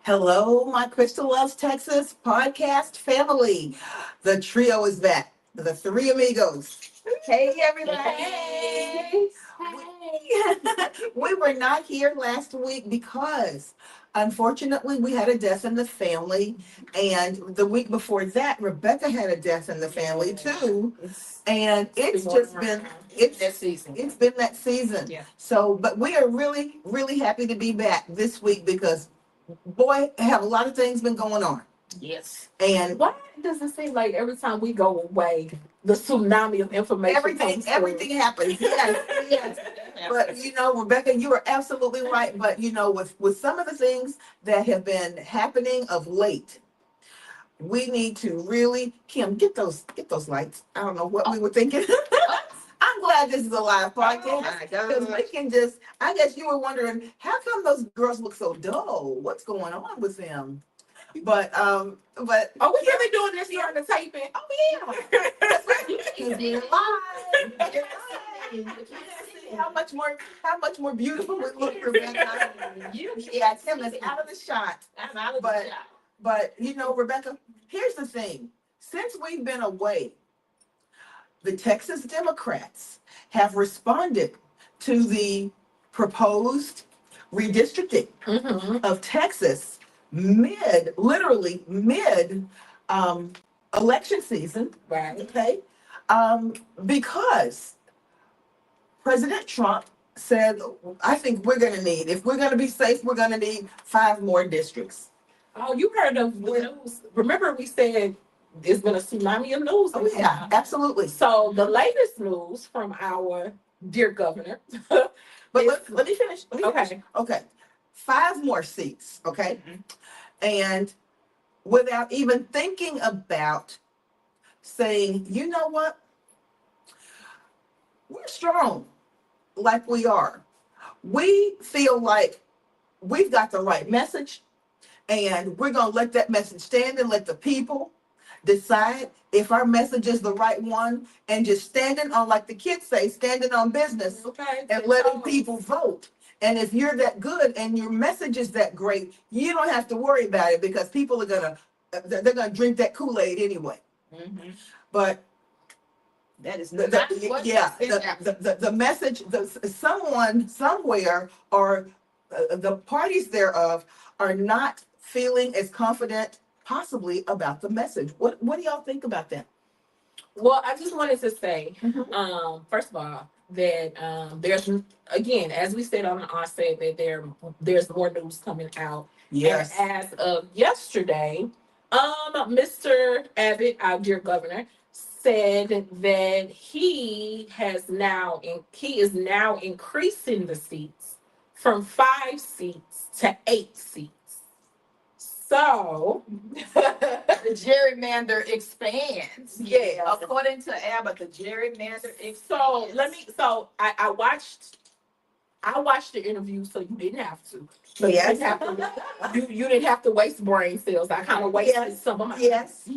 Hello, my Crystal Loves Texas podcast family. The trio is back. The three amigos. Hey, everybody. Hey. We were not here last week because, unfortunately, we had a death in the family. And the week before that, Rebecca had a death in the family, too. And it's just been, it's that season. it's been that season. Yeah. So, but we are really, really happy to be back this week because boy, have a lot of things been going on. Yes. And Why does it seem like every time we go away, the tsunami of information everything happens. Yes, yes. But you know, Rebecca, you are absolutely right. But you know, with some of the things that have been happening of late, we need to really, Kim, get those lights. I don't know what we were thinking. I'm glad this is a live podcast because we can just. I guess you were wondering how come those girls look so dull. What's going on with them? But Are we really doing this during the taping? oh yeah, because we're live. See how much more beautiful we look, Rebecca. Yeah, Kim is out of the shot. I'm out of But- the shot. But you know, Rebecca, here's the thing. Since we've been away, the Texas Democrats have responded to the proposed redistricting Mm-hmm. of Texas literally mid election season, Right. okay? Because President Trump said, I think we're going to need, if we're going to be safe, we're going to need 5 more districts. Oh, you heard of the news? Remember we said there's been a tsunami of news. Oh, yeah, absolutely. So the latest news from our dear governor. But It's- let me finish. Okay. Okay. 5 more seats, okay? And without even thinking about saying, you know what? We're strong like we are. We feel like we've got the right message, and we're going to let that message stand and let the people decide if our message is the right one, and just standing on, like the kids say, standing on business Okay. and letting people vote. And if you're that good and your message is that great, you don't have to worry about it because people are they're gonna drink that Kool-Aid anyway. Mm-hmm. But That is the, not the what yeah, is the message, someone somewhere or the parties thereof are not feeling as confident possibly about the message. What do y'all think about that? Well, I just wanted to say, Mhm. first of all, that there's again, as we said on the onset, that there's more news coming out. Yes. And as of yesterday, Mr. Abbott, our dear governor, said that he is now increasing the seats from 5 seats to 8 seats. So The gerrymander expands. yeah. According to Abbott, the gerrymander expands. I watched the interview, so you didn't have to. So Yes. you didn't have to. You didn't have to waste brain cells. I kind of wasted some of mine. Yes.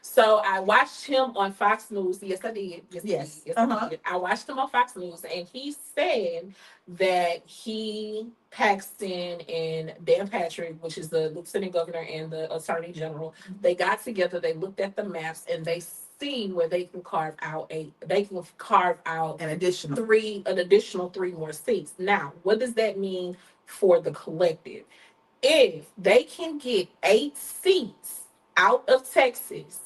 So I watched him on Fox News. Yes, I did. Yes. I did. I watched him on Fox News, and he said that Paxton, and Dan Patrick, which is the lieutenant governor and the attorney general, they got together. They looked at the maps, and they see where they can carve out An additional. an additional 3 more seats. Now, what does that mean for the collective? If they can get 8 seats out of Texas,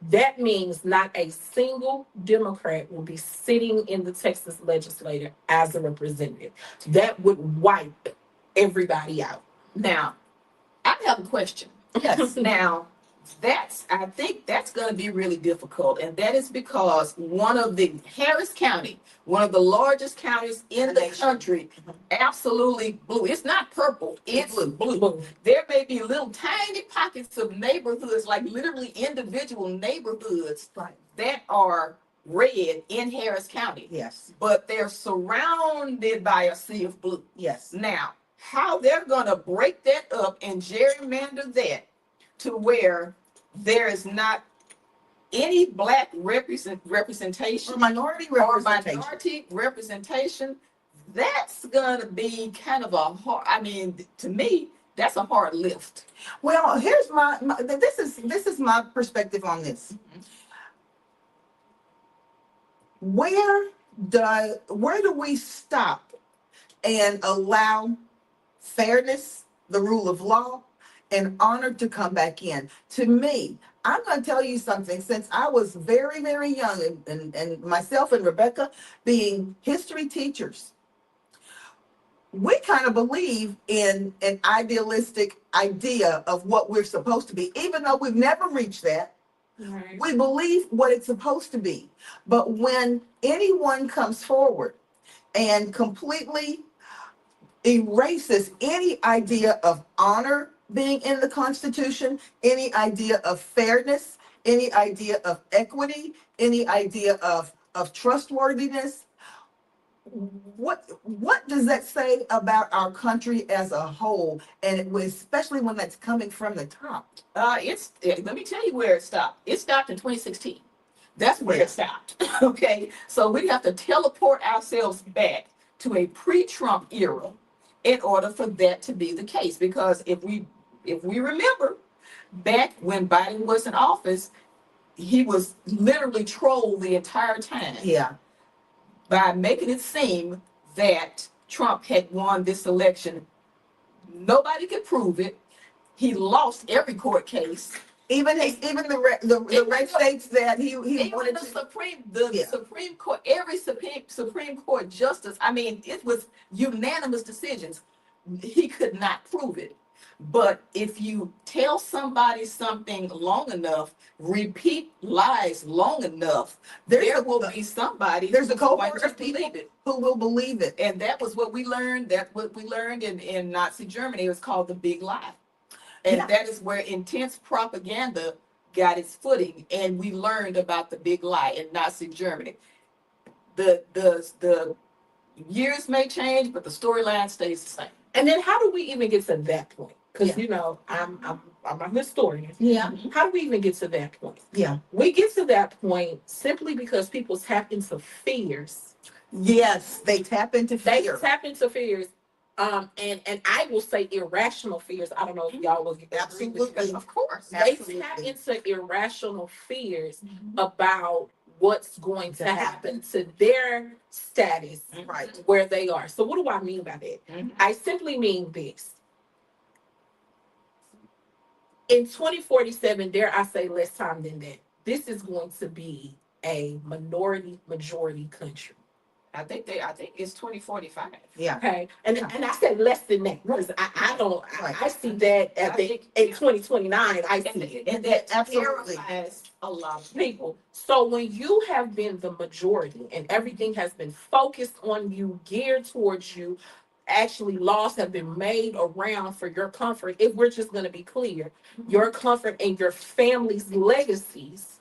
that means not a single Democrat will be sitting in the Texas legislature as a representative. That would wipe everybody out. Now, I have a question. Yes. Now, I think that's going to be really difficult, and that is because one of the Harris County, one of the largest counties in the country, absolutely blue. It's not purple, it's blue. There may be little tiny pockets of neighborhoods, like literally individual neighborhoods, Right. that are red in Harris County, Yes, but they're surrounded by a sea of blue. yes. Now, how they're gonna break that up and gerrymander that to where there is not any black representation Or minority or representation. minority representation, that's gonna be kind of a hard, I mean, to me, that's a hard lift. Well, here's this is my perspective on this. Where do we stop and allow fairness, the rule of law, and honor to come back in? To me, I'm going to tell you something. Since I was very, very young, and myself and Rebecca being history teachers, we kind of believe in an idealistic idea of what we're supposed to be, even though we've never reached that. Right. We believe what it's supposed to be. But when anyone comes forward and completely erases any idea of honor being in the Constitution, any idea of fairness, any idea of equity, any idea of trustworthiness, what does that say about our country as a whole, and especially when that's coming from the top? Let me tell you where it stopped. It stopped in 2016. That's where Yeah. it stopped. Okay, so we have to teleport ourselves back to a pre-Trump era in order for that to be the case. Because if we remember back when Biden was in office, he was literally trolled the entire time Yeah, by making it seem that Trump had won this election. Nobody could prove it. He lost every court case. even the red states that he Even wanted the to. the Supreme Court, every Supreme Court justice, I mean, it was unanimous decisions. He could not prove it. But if you tell somebody something long enough, repeat lies long enough, there will be somebody There's a who's going cohort to of people believe it. who will believe it. And that was what we learned. That's what we learned in Nazi Germany. It was called the big lie. And Yeah. that is where intense propaganda got its footing. And we learned about the big lie in Nazi Germany. The years may change, but the storyline stays the same. And then how do we even get to that point? Because Yeah. you know, I'm a historian. Yeah, How do we even get to that point? yeah. We get to that point simply because people tap into fears. Yes, they tap into They fear. tap into fears. And I will say irrational fears. I don't know if y'all will agree with Absolutely. me. Of course. They Absolutely. tap into irrational fears about what's going to happen to their status Right. where they are. So what do I mean by that? Mhm. I simply mean this. In 2047, dare I say less time than that, this is going to be a minority majority country. I think it's 2045. Yeah. Okay. And I said less than that because I see that at in 2029. I see it. And that Absolutely. terrifies a lot of people. People. So when you have been the majority and everything has been focused on you, geared towards you, actually laws have been made around for your comfort. If we're just going to be clear, your comfort and your family's legacies,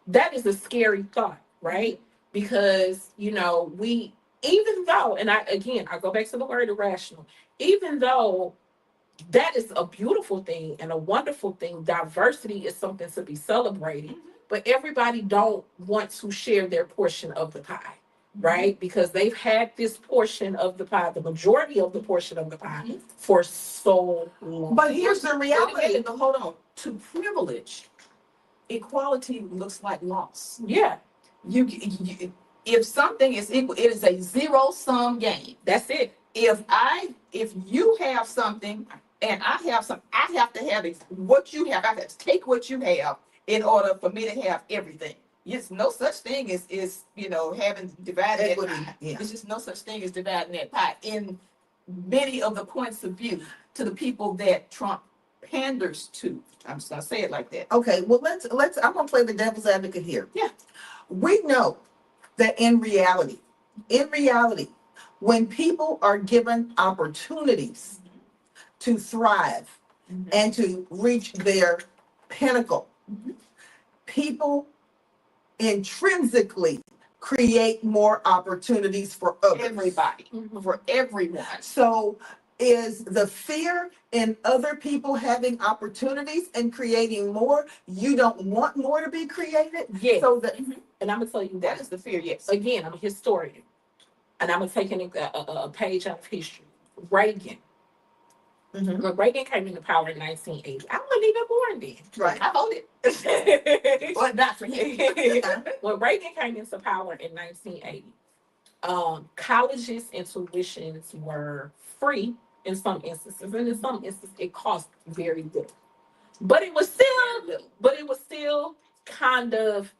that is a scary thought, right? Because, you know, even though, and I go back to the word irrational, even though that is a beautiful thing and a wonderful thing, diversity is something to be celebrated, but everybody don't want to share their portion of the pie, right? Because they've had this portion of the pie, the majority of the portion of the pie, for so long. But here's the reality. No, hold on. To privilege, equality looks like loss. Yeah, If something is equal, it is a zero-sum game. that's it. If you have something and I have some, I have to have what you have. I have to take what you have in order for me to have everything. It's no such thing as having divided Equity, that pie. yeah. There's just no such thing as dividing that pie in many of the points of view to the people that Trump panders to. I'm just gonna say it like that. Okay, well I'm gonna play the devil's advocate here. Yeah. We know that in reality, when people are given opportunities to thrive and to reach their pinnacle, people intrinsically create more opportunities for others. Everybody, Mhm. for everyone. So is the fear in other people having opportunities and creating more, you don't want more to be created? Yes. So that, And I'm gonna tell you That that is the fear, yes. again. I'm a historian, and I'm gonna take a page out of history. Reagan. Mhm. When Reagan came into power in 1980, I wasn't even born then. right, I voted, but not for him. When Reagan came into power in 1980, colleges and tuitions were free in some instances, and in some instances it cost very little. But it was still kind of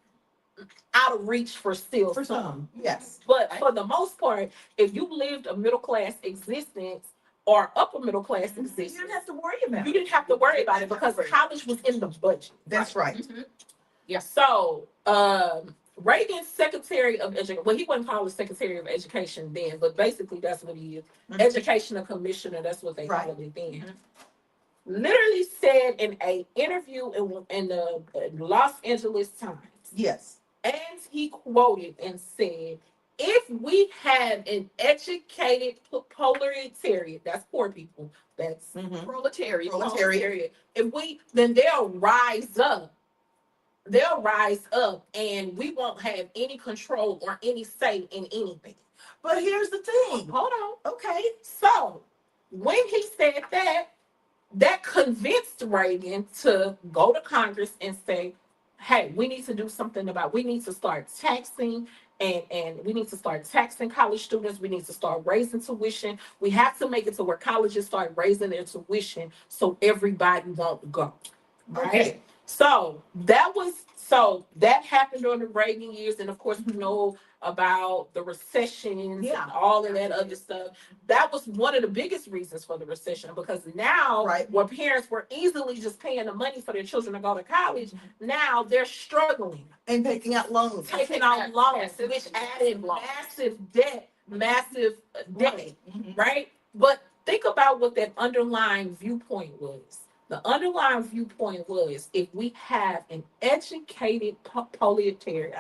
out of reach for for some. some, yes. But for the most part, if you lived a middle class existence or upper middle class You existence, didn't have to worry about you it. didn't have to worry about it because college was in the budget. That's right. Mhm. So, Reagan's Secretary of Education, well, he wasn't called the Secretary of Education then, but basically that's what he is. Mhm. Educational Commissioner, that's what they Right. called it then. Mhm. Literally said in a interview in the Los Angeles Times, Yes. and he quoted and said, if we have an educated proletariat, that's poor people, that's Mhm. Proletariat. proletariat, then they'll rise up. They'll rise up and we won't have any control or any say in anything. But here's the thing. Hold on. Okay. So when he said that, that convinced Reagan to go to Congress and say, hey, we need to do something we need to start taxing and we need to start taxing college students. We need to start raising tuition. We have to make it to where colleges start raising their tuition so everybody won't go. Right? Okay. So that happened during the Reagan years, and of course we know about the recessions Yeah. and all of that other stuff. That was one of the biggest reasons for the recession because now, Right. where parents were easily just paying the money for their children to go to college, now they're struggling, And taking out loans. taking out loans, Massive- which added loans. massive debt, Right. right? But think about what that underlying viewpoint was. The underlying viewpoint was if we have an educated proletariat,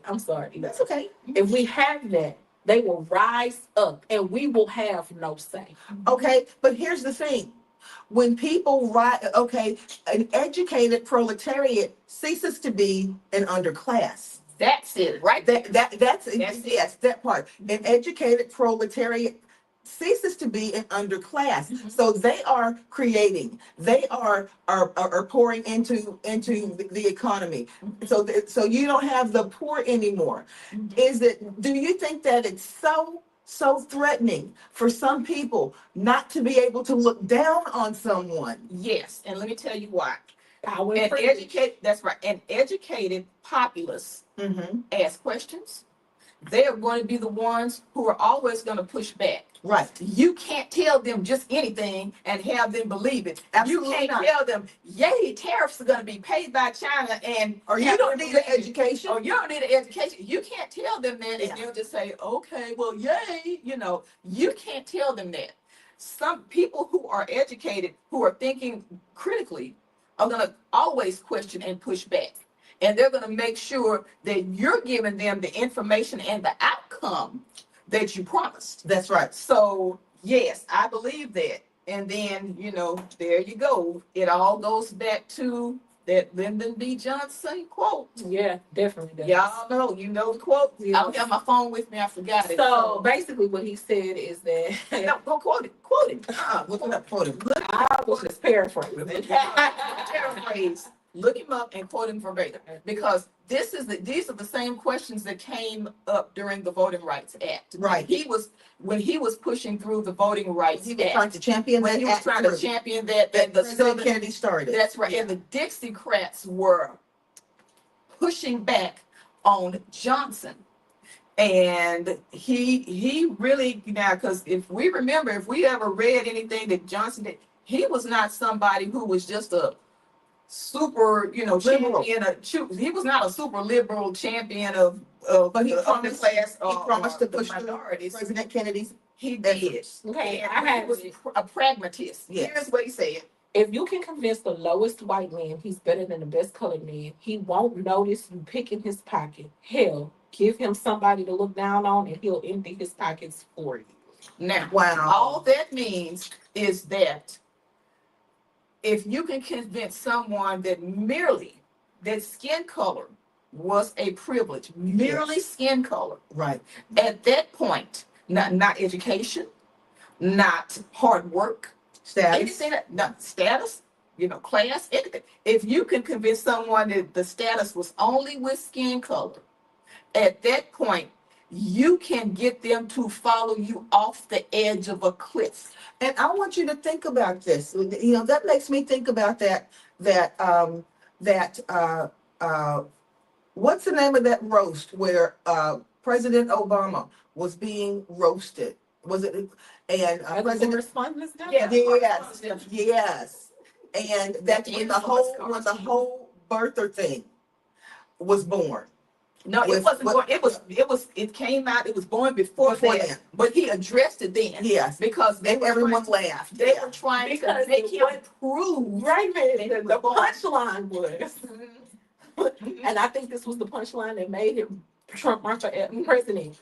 I'm sorry. That's okay. If we have that, they will rise up and we will have no say. Okay, but here's the thing. When people write, okay, an educated proletariat ceases to be an underclass. That's it, right? That's it. yes, that part. An educated proletariat ceases to be an underclass. Mhm. So they are creating, they are pouring into the economy. So you don't have the poor anymore. Do you think that it's so threatening for some people not to be able to look down on someone? Yes, and let me tell you why. Power An and privilege. educated populace Mm-hmm. ask questions. They are going to be the ones who are always going to push back. Right. You can't tell them just anything and have them believe it. Absolutely You can't not. tell them, yay, tariffs are going to be paid by China and Or you have don't them need an believe it. education. Or you don't need an education. You can't tell them that Yeah. and they'll just say, okay, well, yay. You can't tell them that. Some people who are educated, who are thinking critically, are going to always question and push back. And they're going to make sure that you're giving them the information and the outcome that you promised. That's right. So, yes, I believe that. And then, there you go. It all goes back to that Lyndon B. Johnson quote. Yeah, definitely. Does. Y'all know, the quote. I don't have my phone with me. I forgot it. So basically, what he said is that no, go quote it. Quote it. Look it up, quote him. I was just paraphrasing. Paraphrase. Look him up and quote him verbatim, because these are the same questions that came up during the Voting Rights Act. Right. When he was pushing through the Voting Rights He was Act. trying to champion When that he was act trying to through. champion that the President Southern, Kennedy started. that's right, Yeah. and the Dixiecrats were pushing back on Johnson. And he really, now, because if we ever read anything that Johnson did, he was not somebody who was just a super, Liberal. he was not a super liberal champion of But he the promised, underclass he promised to the push through minorities. President Kennedy's. He did. Okay, And I he have was it. a pragmatist. Yes. Here's what he said. If you can convince the lowest white man he's better than the best colored man, he won't notice you picking his pocket. Hell, give him somebody to look down on and he'll empty his pockets for you. Now, Wow. all that means is that if you can convince someone that merely that skin color was a privilege, merely skin color, Right. at that point, not education, not hard work, Status. anything, not status, class, anything. If you can convince someone that the status was only with skin color, at that point, you can get them to follow you off the edge of a cliff. And I want you to think about this. That makes me think about what's the name of that roast where President Obama was being roasted? Was it? And President. Respondents down Yeah. Yes, yes. And that's when the whole birther thing was born. No, it With- wasn't with- born. It came out, it was born before Before that, then. but he addressed it then. Yes. Because And everyone laughed. they were trying Because to make him what- prove. Right, man. The was born. punchline was, and I think this was the punchline that made him Trump run for president.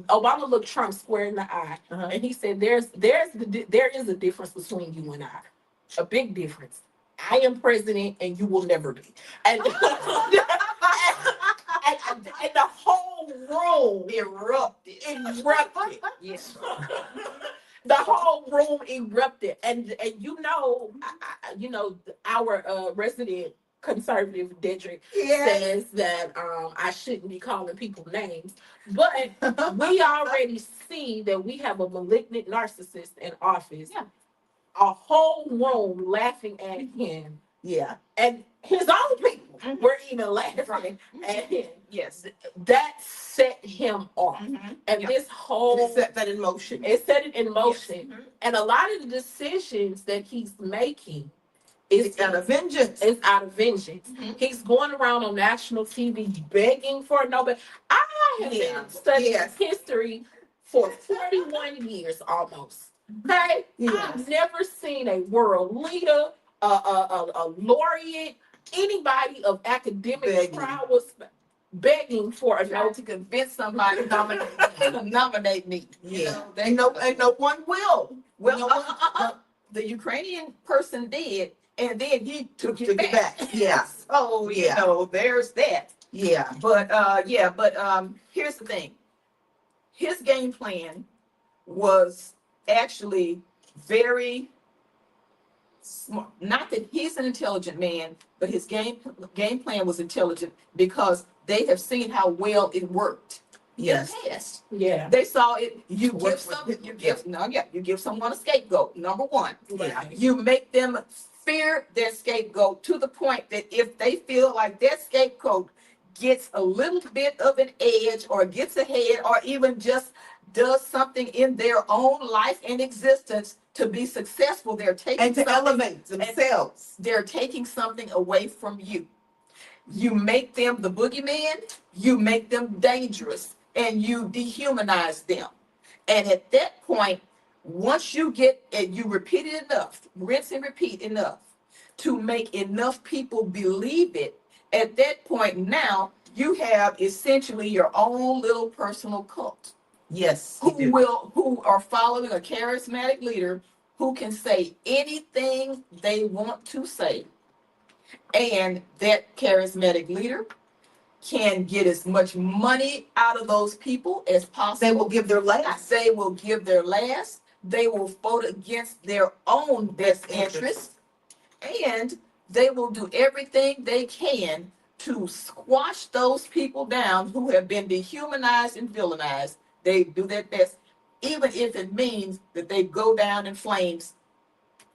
Obama looked Trump square in the eye, Uh-huh. and he said, there is a difference between you and I, a big difference. I am president, and you will never be." And and the whole room Erupted. erupted. Yes. The whole room erupted, and our resident conservative Dedrick Yes. says that I shouldn't be calling people names, but we already see that we have a malignant narcissist in office. Yeah. A whole room laughing at him, Yeah. and his own people Mhm. were even laughing Right. at him. Yes. That set him off, Mhm. and Yeah. this whole They set that in motion. it set it in motion. Yes. Mhm. And a lot of the decisions that he's making It's out of vengeance. is out of vengeance. Mhm. He's going around on national TV begging for a Nobel. I have Yeah. been studying Yes. history for 41 years almost. Okay? Yes. I've never seen a world leader, a laureate, anybody of academic Begging. prowess begging for a Trying Nobel. to convince somebody to nominate me. Yeah. They And no one will. Well, No one- the Ukrainian person did, and then he took Took it it back. back. Yeah. So Yeah. there's that. Yeah. But here's the thing. His game plan was actually very smart. Not that he's an intelligent man, but his game plan was intelligent because they have seen how well it worked. Yes. In the past. Yeah. They saw it. You Worked give with some. it. You give someone a scapegoat. Number one. Yeah. You make them fear their scapegoat to the point that if they feel like their scapegoat gets a little bit of an edge or gets ahead or even just does something in their own life and existence to be successful, they're taking And to something- elevate themselves. they're taking something away from you. You make them the boogeyman, you make them dangerous, and you dehumanize them. And at that point, once you get and you repeat it enough, rinse and repeat enough to make enough people believe it, at that point now you have essentially your own little personal cult Yes. you do. who are following a charismatic leader who can say anything they want to say. And that charismatic leader can get as much money out of those people as possible. They will give their last. They will give their last. They will vote against their own best interests. And they will do everything they can to squash those people down who have been dehumanized and villainized. They do their best, even if it means that they go down in flames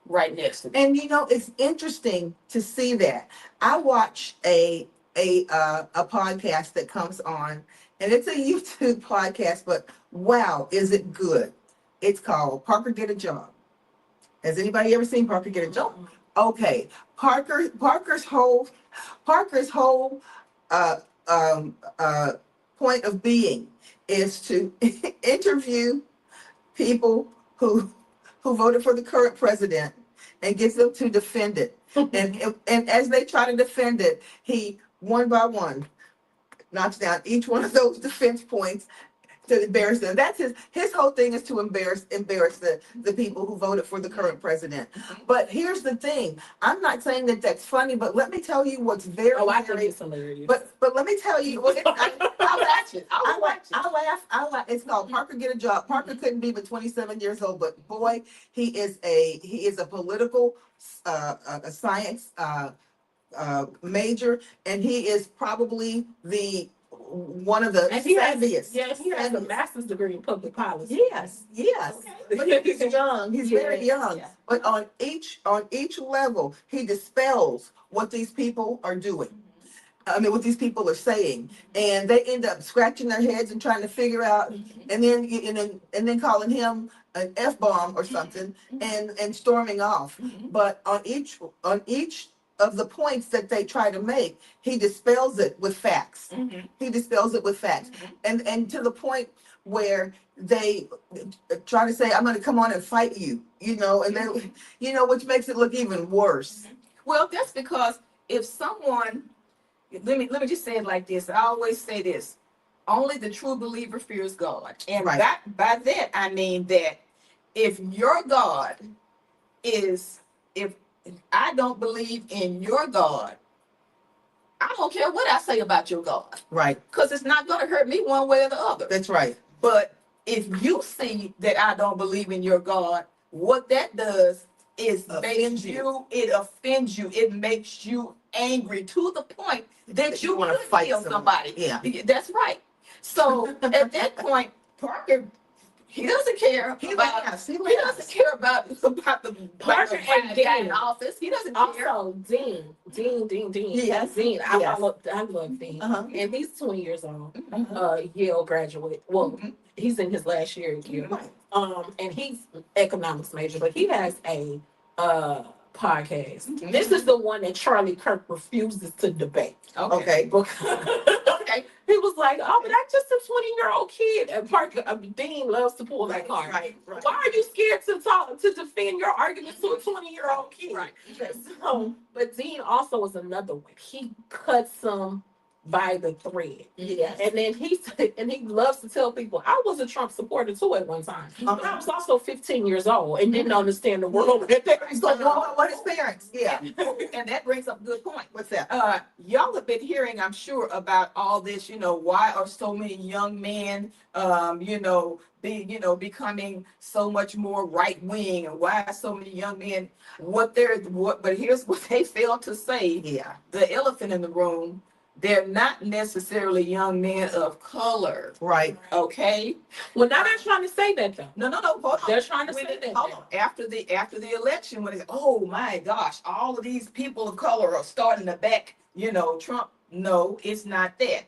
right next to them. And it's interesting to see that. I watch a podcast that comes on, and it's a YouTube podcast, but wow, is it good? It's called Parker Get a Job. Has anybody ever seen Parker Get a Job? Okay. Parker's whole point of being is to interview people who voted for the current president and gets them to defend it. And as they try to defend it, he one by one knocks down each one of those defense points to embarrass them. That's his whole thing is to embarrass the people who voted for the current president. But here's the thing. I'm not saying that that's funny, but let me tell you what's very, Oh, I think very, it's hilarious. but let me tell you what I'll watch it. I I'll watch it. laugh. It's called Parker Get a Job. Parker couldn't be but 27 years old, but boy, he is a political a science major, and he is probably one of the And he has, savviest. yeah, he has a master's degree in public policy. Yes, yes. Okay. But he's young. He's very Yeah. young. Yeah. But on each level, he dispels what these people are doing. I mean, what these people are saying, and they end up scratching their heads and trying to figure out, and then calling him an F-bomb or something, and storming off. But on each of the points that they try to make, he dispels it with facts. He dispels it with facts, and to the point where they try to say, "I'm going to come on and fight you," and then, which makes it look even worse. Well, that's because if someone, let me just say it like this. I always say this: only the true believer fears God, and Right. by that I mean that if your God if I don't believe in your God, I don't care what I say about your God, Right. because it's not going to hurt me one way or the other. That's right. But if you see that I don't believe in your God, what that does is Offends you. it offends you. It makes you angry to the point that you wanna want to fight kill somebody. Yeah. That's right. So at that point, Parker, he doesn't care He about. laughs. He doesn't care about the Parker and guy in Dean. office. He doesn't care. Also, Dean. Yes, Dean. yes. I love Dean. Uh-huh. And he's 20 years old. Mhm. Yale graduate. Well, Mhm. he's in his last year at Yale. Right. And he's economics major, but he has a podcast. Mhm. This is the one that Charlie Kirk refuses to debate. Okay. Because Okay. he was like, "Oh, but that's just a 20-year-old kid." And Parker, Dean loves to pull that card. Right. Why are you scared to defend your argument to a 20-year-old kid? Right. So, but Dean also is another one. He cuts them by the thread. Yes. And then he loves to tell people, "I was a Trump supporter too at one time. But I was also 15 years old and didn't understand the world that they were So going on." what his parents? Yeah. And that brings up a good point. What's that? Y'all have been hearing, I'm sure, about all this. Why are so many young men, becoming so much more right wing, and why are so many young men But here's what they fail to say: Yeah. the elephant in the room. They're not necessarily young men of color. Right. Okay. Well, now they're trying to say that though. No. Hold on. They're trying to say that. Hold on. After the election, when they say, "Oh my gosh, all of these people of color are starting to back, Trump." No, it's not that.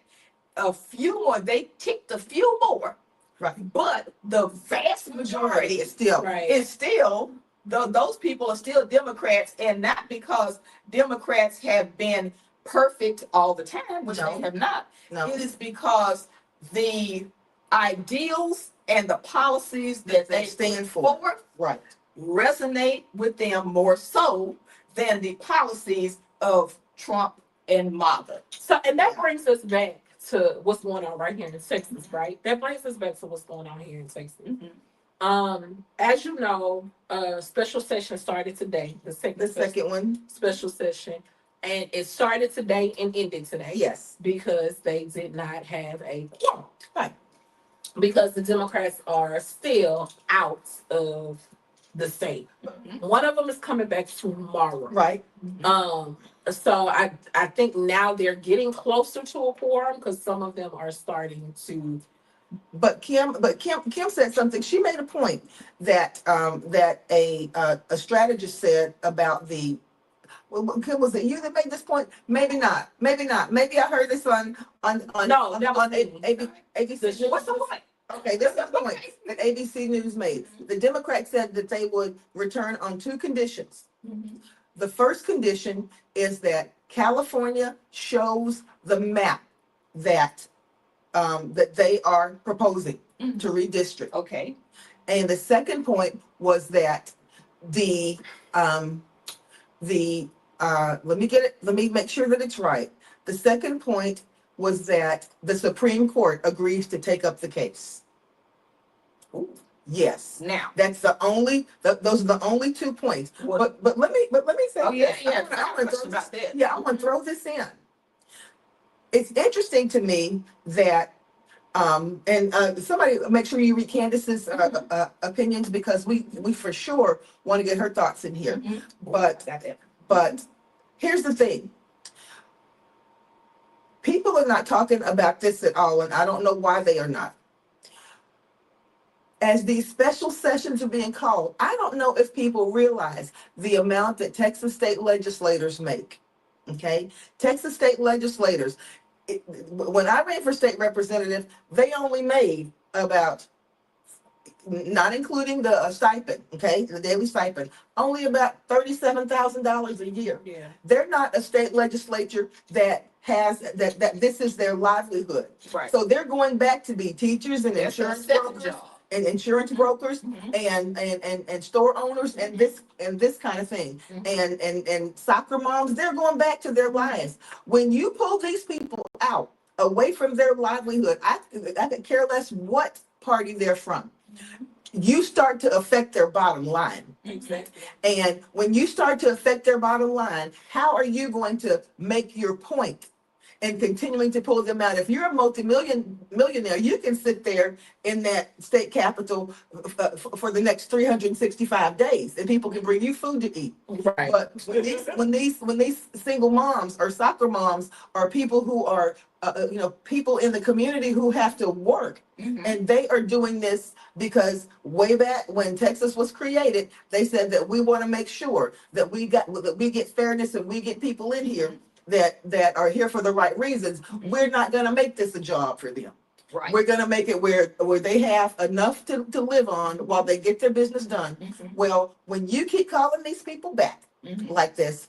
A few more. They ticked a few more, Right. but the vast majority It's still. Right. is still. Those people are still Democrats, and not because Democrats have been perfect all the time, which No. they have not. No. It is because the ideals and the policies that they stand for. forth Right. resonate with them more so than the policies of Trump and MAGA. So, and that brings us back to what's going on right here in Texas, right? That brings us back to what's going on here in Texas. As you know, special session started today. The second one. special session, and it started today and ended today. Yes. Because they did not have a quorum. Right. Because the Democrats are still out of the state. One of them is coming back tomorrow. Right. So I think now they're getting closer to a quorum because some of them are starting to. But Kim said something. She made a point that a strategist said about the. Well, Kim, was it you that made this point? Maybe not. Maybe I heard this on No, that was me. ABC. What's the point? Okay, this is the point that ABC News made. The Democrats said that they would return on two conditions. The first condition is that California shows the map that they are proposing to redistrict. Okay. And the second point was that the, let me make sure that it's right. The second point was that the Supreme Court agrees to take up the case. Ooh. Yes, Now, those are the only 2 points. what, But let me say oh, yeah, this. yeah, I I wanna question throw about this, that. yeah, I want to throw this in. It's interesting to me that, and somebody make sure you read Candace's opinions, because we for sure want to get her thoughts in here. Mhm. But Got that. but here's the thing. People are not talking about this at all, and I don't know why they are not. As these special sessions are being called, I don't know if people realize the amount that Texas state legislators make. Okay? Texas state legislators, when I ran for state representative, they only made about, not including the stipend, okay, the daily stipend, only about $37,000 a year. Yeah. They're not a state legislature that has that this is their livelihood. Right. So they're going back to be teachers and That's their insurance second brokers job. and insurance brokers Mhm. and store owners and this kind of thing. And soccer moms, they're going back to their lives. When you pull these people out away from their livelihood, I could care less what party they're from. You start to affect their bottom line. Exactly. And when you start to affect their bottom line, how are you going to make your point and continuing to pull them out? If you're a millionaire, you can sit there in that state capitol for the next 365 days, and people can bring you food to eat. Right. But when these single moms or soccer moms or people who are people in the community who have to work, Mhm. and they are doing this because way back when Texas was created, they said that we want to make sure that we get fairness and we get people in here that are here for the right reasons. We're not going to make this a job for them. Right. We're going to make it where they have enough to live on while they get their business done. Mhm. Well, when you keep calling these people back Mhm. like this,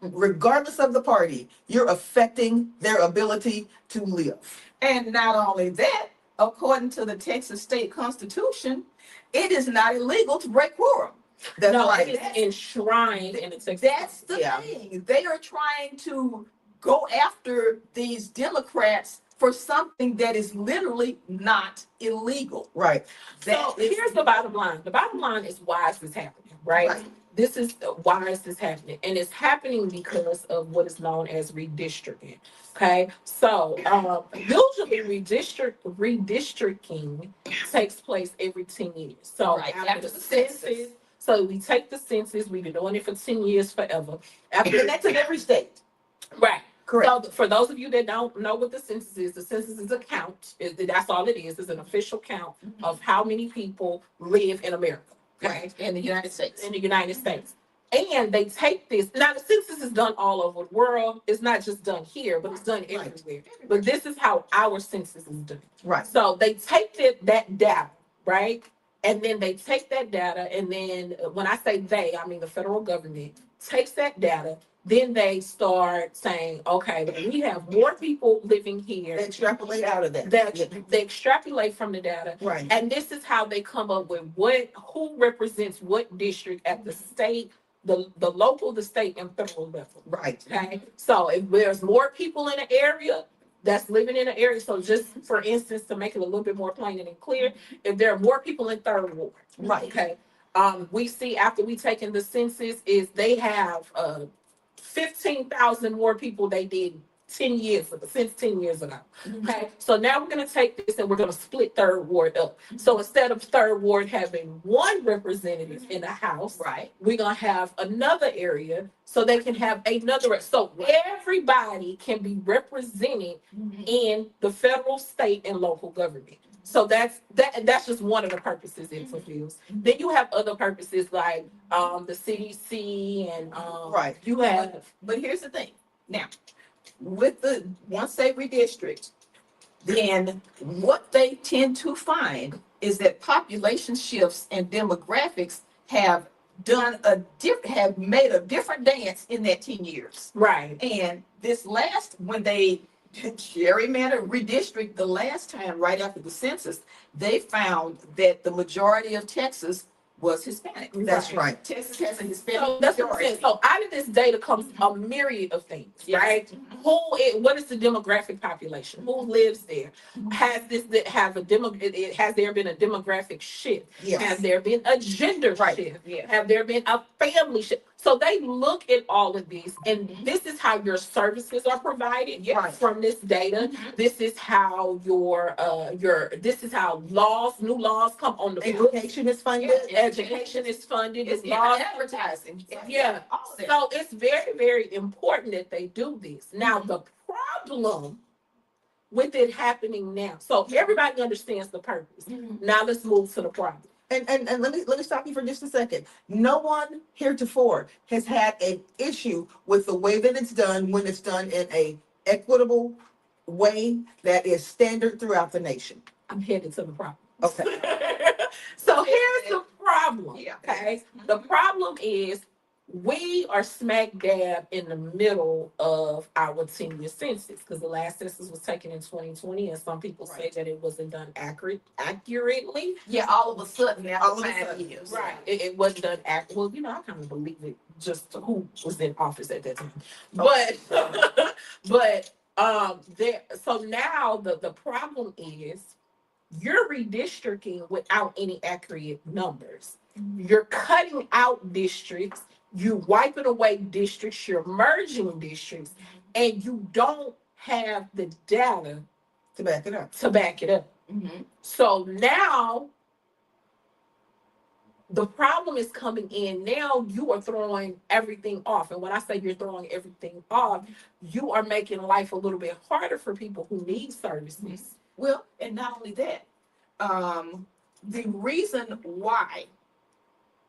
regardless of the party, you're affecting their ability to live. And not only that, according to the Texas State Constitution, it is not illegal to break quorum. That's No, right. it is enshrined in the Texas. That's the Yeah. thing. They are trying to go after these Democrats for something that is literally not illegal. Right. So That is- here's the bottom line. The bottom line is why is this happening, right? Right. This is why is this happening, and it's happening because of what is known as redistricting. Okay, so usually redistricting takes place every 10 years. So Right, after the census, so we take the census. We've been doing it for 10 years, forever. After And that's in every state. right. Correct. So for those of you that don't know what the census is a count. That's all it is. It's an official count of how many people live in America. Right, in the United States. In the United States. And they take this. Now the census is done all over the world. It's not just done here, but it's done everywhere. But this is how our census is done. Right. So they take that data, right? And then they take that data, and then when I say they, I mean the federal government takes that data. Then they start saying, okay, we have more people living here. They extrapolate out of that. They extrapolate from the data. Right. And this is how they come up with who represents what district at the state, the local, the state, and federal level. Right. Okay. So if there's more people in an area that's living in an area, so just for instance, to make it a little bit more plain and clear, if there are more people in third ward, Right. okay. We see after we taken the census is they have 15,000 more people they did 10 years ago, since 10 years ago. Okay, so now we're going to take this and we're going to split third ward up. So instead of third ward having one representative in the house, Right. we're going to have another area so they can have another. So everybody can be represented in the federal, state, and local government. So that's just one of the purposes it fulfills. Then you have other purposes like the CDC and Right. you have But here's the thing. Now, with once they redistrict, then what they tend to find is that population shifts and demographics have made a different dance in that 10 years. right. And when they gerrymander redistrict the last time right after the census, they found that the majority of Texas was Hispanic. That's right. Texas has a Hispanic So that's what I'm saying. majority. So out of this data comes a myriad of things, Yes. right? What is the demographic population? Who lives there? Has there been a demographic shift? Yes. Has there been a gender Right. shift? Yeah. Have there been a family shift? So they look at all of this, and this is how your services are provided Right. from this data. This is how this is how new laws come on the books. Education is funded. Education is funded. It's laws. advertising. Yeah. All of that. So it's very, very important that they do this. Now, the problem with it happening now, so everybody understands the purpose. Now let's move to the problem. And let me stop you for just a second. No one heretofore has had an issue with the way that it's done when it's done in a equitable way that is standard throughout the nation. I'm headed to the problem. Okay. So here's the problem. Yeah. Okay. The problem is we are smack dab in the middle of our 10-year census because the last census was taken in 2020, and some people say Right. that it wasn't done accurately. Yeah, all of a sudden after All of a 5 sudden. years. Right. It wasn't done well, I kind of believe it just to who was in office at that time. But so now the problem is you're redistricting without any accurate numbers. You're cutting out districts, you're wiping away districts, you're merging districts, and you don't have the data To back it up. to back it up. Mhm. So now the problem is coming in. Now you are throwing everything off. And when I say you're throwing everything off, you are making life a little bit harder for people who need services. Well, and not only that, the reason why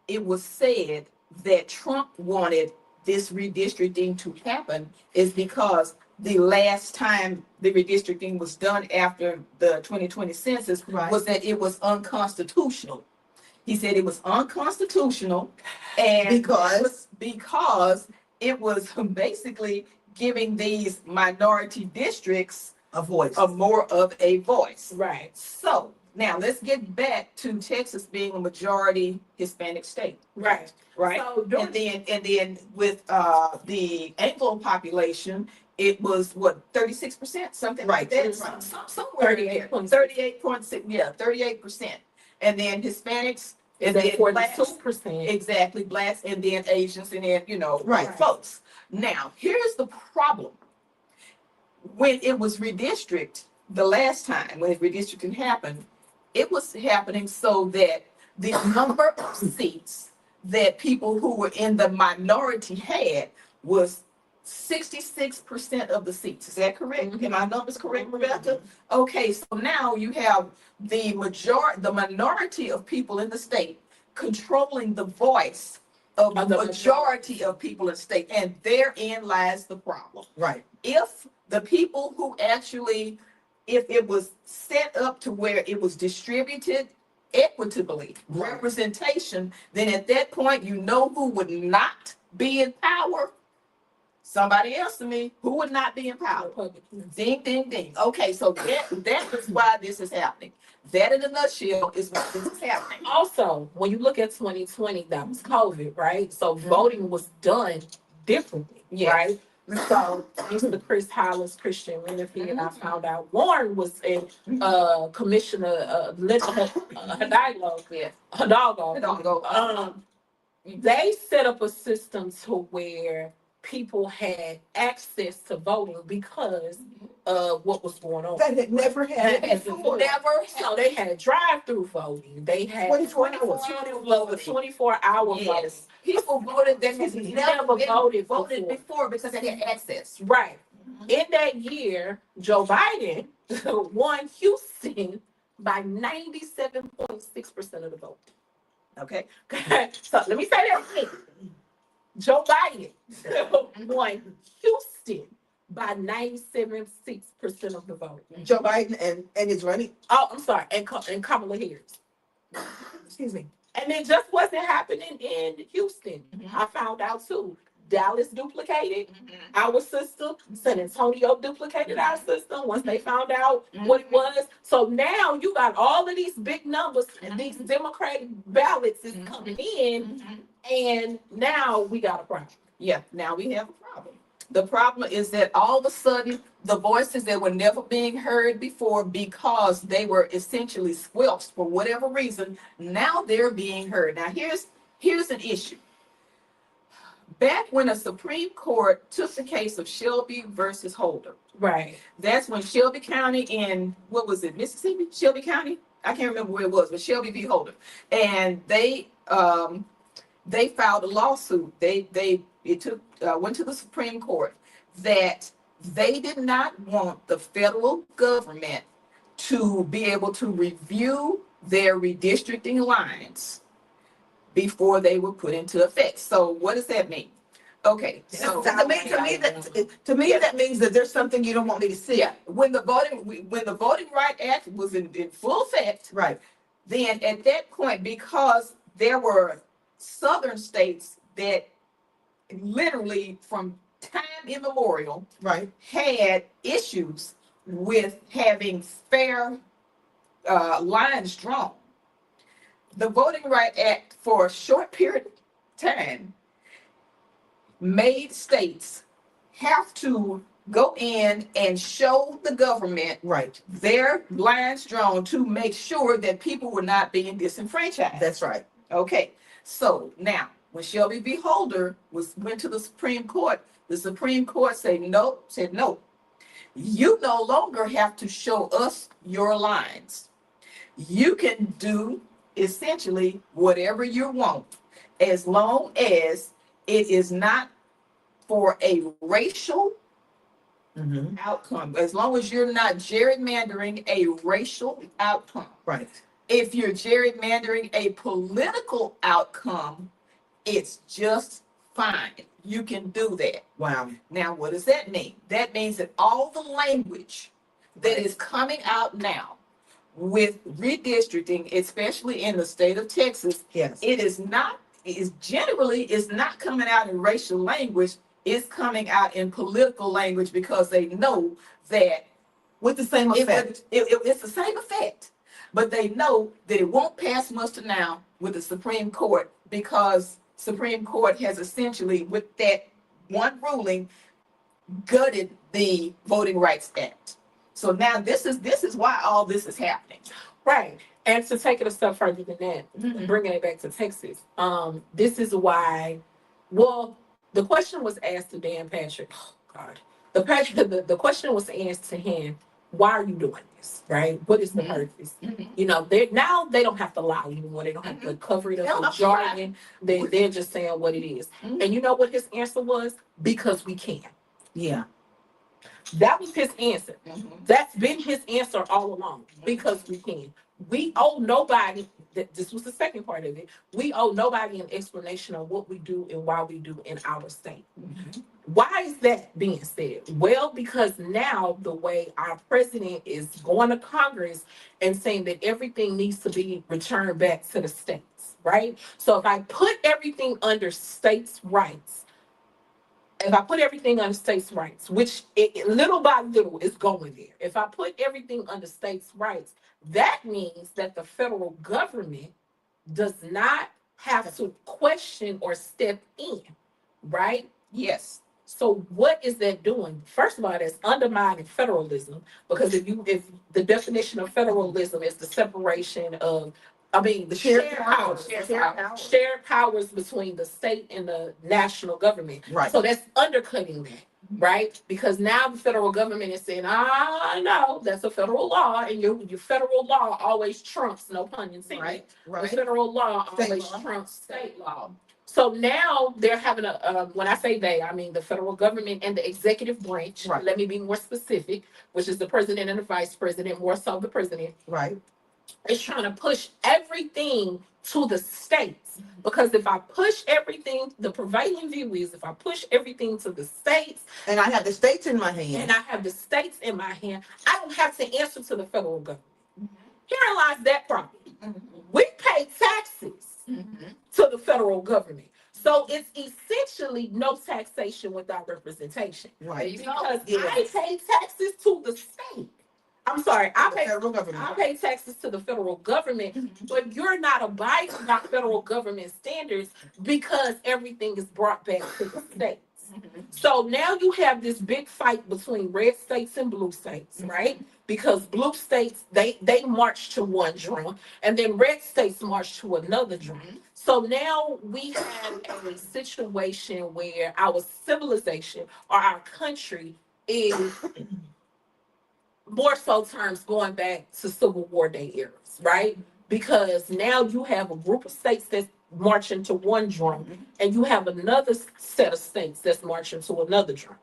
it was said that Trump wanted this redistricting to happen is because the last time the redistricting was done after the 2020 census Right. was that it was unconstitutional. He said it was unconstitutional and because it was basically giving these minority districts A voice. more of a voice. Right. So now let's get back to Texas being a majority Hispanic state, Right. right? So And then with the Anglo population, it was what 36%, something like Right. that, somewhere in there. 38.6. 38.6, yeah, 38%. And then Hispanics, and is then that blacks, 42%? exactly, blacks, and then Asians, and then Right. folks. Now here's the problem. When it was redistricted the last time, when redistricting happened, it was happening so that the number of seats that people who were in the minority had was 66% of the seats. Is that correct? Mhm. Am my numbers correct, Rebecca? Okay, so now you have the minority of people in the state controlling the voice of the majority of people in the state, and therein lies the problem. Right. If the people who actually, if it was set up to where it was distributed equitably, Right. representation, then at that point, who would not be in power? Somebody else to me, who would not be in power? Republicans. Ding, ding, ding. Okay, so that is why this is happening. That in a nutshell is why this is happening. Also, when you look at 2020, that was COVID, right? So voting was done differently, Yes. right? So thanks to Chris Hollis, Christian Renifee, and I found out Warren was in Commissioner Linda Hidalgo. Yeah. Hidalgo. They set up a system to where people had access to voting because of what was going on. That had never That happened has before. never, so they had drive-through voting. They had 24 hours. 24-hour voting. Yes. People voted that has never been voted voted before because they had access. Right. In that year, Joe Biden won Houston by 97.6% of the vote. Okay. So let me say that again. Joe Biden won Houston by 97.6% of the vote. Joe Biden and his running. Oh, I'm sorry, and Kamala Harris. Excuse me. And it just wasn't happening in Houston. Mhm. I found out too. Dallas duplicated our system. San Antonio duplicated our system once they found out what it was. So now you got all of these big numbers and these Democratic ballots is coming in, and now we got a problem. Yeah, now we have a problem. The problem is that all of a sudden, the voices that were never being heard before because they were essentially squelched for whatever reason, now they're being heard. Now here's an issue. Back when the Supreme Court took the case of Shelby versus Holder, Right. that's when Shelby County in, what was it, Mississippi? Shelby County? I can't remember where it was, but Shelby v. Holder. And they filed a lawsuit. Went to the Supreme Court that they did not want the federal government to be able to review their redistricting lines before they were put into effect. So what does that mean? Okay, so To me, that means that there's something you don't want me to see. yeah, when the Voting Right Act was in full effect, Right, then at that point, because there were southern states that literally from time immemorial right, had issues with having fair lines drawn. The Voting Right Act, for a short period of time, made states have to go in and show the government right. their lines drawn to make sure that people were not being disenfranchised. That's right. Okay, so now when Shelby v. Holder went to the Supreme Court, the Supreme Court said no. You no longer have to show us your lines. You can do essentially whatever you want, as long as it is not for a racial outcome, as long as you're not gerrymandering a racial outcome. Right. If you're gerrymandering a political outcome, it's just fine. You can do that. Wow. Now, what does that mean? That means that all the language that is coming out now with redistricting, especially in the state of Texas, Yes. it is not coming out in racial language. It's coming out in political language because they know that With the same effect. it's the same effect, but they know that it won't pass muster now with the Supreme Court because Supreme Court has essentially, with that one ruling, gutted the Voting Rights Act. So now this is why all this is happening. Right. And to take it a step further than that, Mhm. bringing it back to Texas, this is why, well, the question was asked to Dan Patrick. Oh, God. The question was asked to him, why are you doing this? Right? What is the Mhm. purpose? Mhm. You know, now they don't have to lie anymore. They don't have to cover it They up don't with have to lie. jargon. They're just saying what it is. Mhm. And you know what his answer was? Because we can. Yeah. That was his answer. Mhm. That's been his answer all along, because we can. We owe nobody, this was the second part of it, we owe nobody an explanation of what we do and why we do in our state. Mhm. Why is that being said? Well, because now the way our president is going to Congress and saying that everything needs to be returned back to the states, right? So if I put everything under states' rights, which little by little is going there. If I put everything under states' rights, that means that the federal government does not have to question or step in, right? Yes. So what is that doing? First of all, that's undermining federalism, because if the definition of federalism is the separation of, the shared powers, shared powers between the state and the national government. Right. So that's undercutting that, right? Because now the federal government is saying, no, that's a federal law, and your federal law always trumps, no pun intended. Right. The Right. federal law State always law. trumps state law. So now they're having when I say they, I mean the federal government and the executive branch. Right. Let me be more specific, which is the president and the vice president, more so the president, Right. is trying to push everything to the states. Because if I push everything, the prevailing view is if I push everything to the states And I have the states in my and hand. I have the states in my hand, I don't have to answer to the federal government. Herein lies that problem. Mhm. We pay taxes Mhm. to the federal government. So it's essentially no taxation without representation. Right. Because Yeah. I pay taxes to the state. I'm sorry, I The pay federal government. I pay taxes to the federal government, but you're not abiding by federal government standards because everything is brought back to the states. So now you have this big fight between red states and blue states, right? Because blue states they march to one drum, and then red states march to another drum. So now we have a situation where our civilization or our country is more so terms going back to Civil War day eras, right? Because now you have a group of states that's marching to one drum, and you have another set of states that's marching to another drum.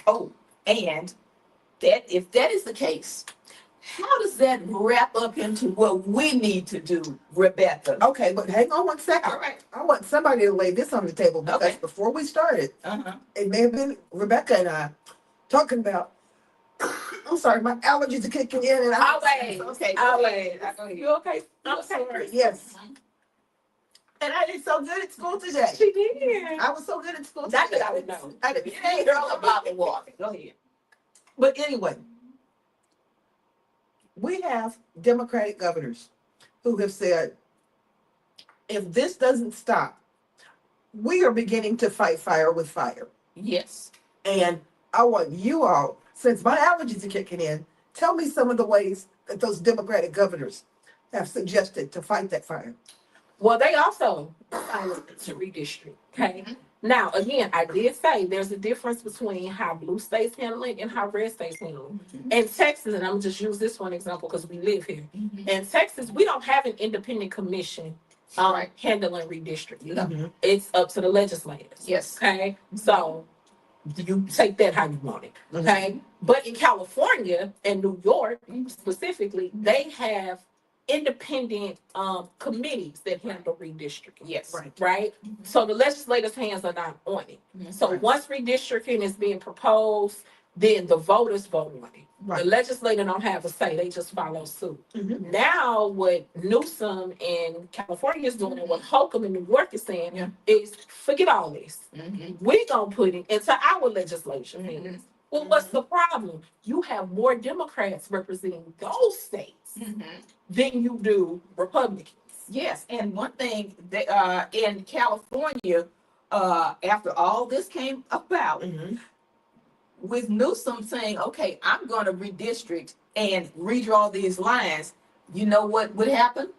Oh, and that if that is the case, how does that wrap up into what we need to do, Rebecca? Okay, but hang on one second. All right. I want somebody to lay this on the table because Okay. before we started, Uh-huh. it may have been Rebecca and I talking about. I'm sorry, my allergies are kicking in, and Always. Okay. Always. Go ahead. You okay? I'm sorry. Yes, and I did so good at school today. She did. I was so good at school today. Not that I would know. I did. You ain't girl about the water. Go ahead. But anyway, we have Democratic governors who have said, if this doesn't stop, we are beginning to fight fire with fire. Yes. And I want you all, since my allergies are kicking in, tell me some of the ways that those Democratic governors have suggested to fight that fire. Well, they also decided to redistrict. Okay. Now, again, I did say there's a difference between how blue states handle it and how red states handle it. In Texas, and I'm just use this one example because we live here. In Texas, we don't have an independent commission Right. handling redistricting. Mhm. It's up to the legislators. Yes. Okay. So you take that how you want it. Okay. But in California and New York specifically, they have independent committees that handle redistricting. Yes. Right. Right? So the legislators' hands are not on it. So Right. once redistricting is being proposed, then the voters vote on it. The Right. legislator don't have a say, they just follow suit. Mhm. Now what Newsom in California is doing and what Holcomb in New York is saying Yeah. is forget all this. Mm-hmm. We gonna put it into our legislation. Mhm. Well, what's the problem? You have more Democrats representing those states than you do Republicans. Yes, and one thing that in California, after all this came about, Mhm. with Newsom saying, "Okay, I'm going to redistrict and redraw these lines," you know what would happen?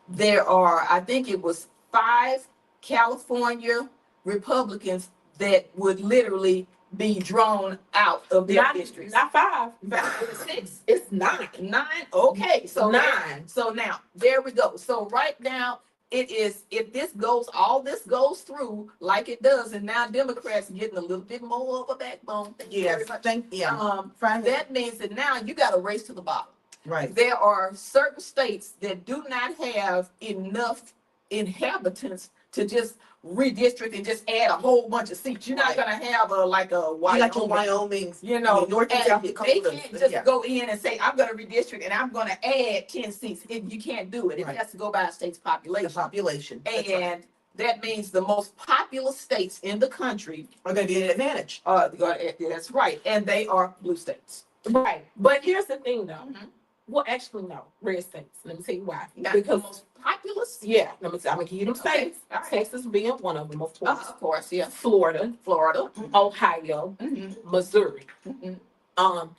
There are, I think it was 5 California Republicans that would literally be drawn out of their Not, districts. not five. It's 6, It's 9. 9. Okay, so 9. So now there we go. So right now it is, if all this goes through like it does, and now Democrats getting a little bit more of a backbone. Thank you very Yes, much. thank, yeah, finally, That means that now you got to race to the bottom. right. There are certain states that do not have enough inhabitants to just redistrict and just add a whole bunch of seats. You're not Right. gonna have a You got your Wyoming, Wyoming, you know, North and and South they Dakota. can't just Yeah. go in and say, I'm gonna redistrict and I'm gonna add 10 seats. You can't do it. It Right. has to go by a state's The population. population. That's right. And that means the most populous states in the country Are gonna be an advantage. that's right, and they are blue states. Right. But here's the thing though. Mhm. Well, actually, no. Red states. Let me tell you why. Not the Because, most populous. yeah, I'm gonna give you them Okay, states. all right. Texas being one of them, of course. Of course, yeah. Florida, Florida. Ohio, Mhm. Missouri. Mhm.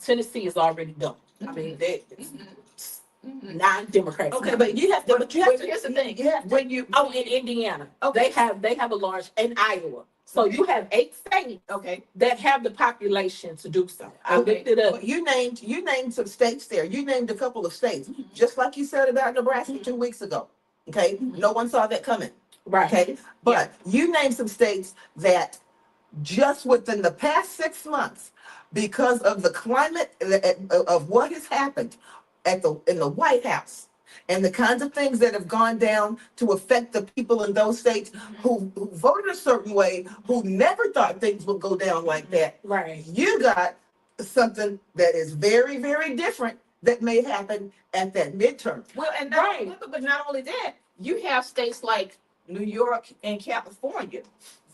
Tennessee is already done. I mean, that is Mhm. 9 Democrats. Okay, now. but you have to, but you have But to. here's the thing, You have to- when you, Oh, in Indiana, Okay. they have a large in Iowa. So you have 8 states okay, that have the population to do so. I Okay. looked it up. But you named some states there. You named a couple of states, Mhm. just like you said about Nebraska 2 weeks ago. Okay, Mhm. no one saw that coming. Right. Okay, but you named some states that just within the past 6 months, because of the climate of what has happened in the White House and the kinds of things that have gone down to affect the people in those states who voted a certain way, who never thought things would go down like that. Right. You got something that is very, very different that may happen at that midterm. well, and Right. but not only that, you have states like New York and California,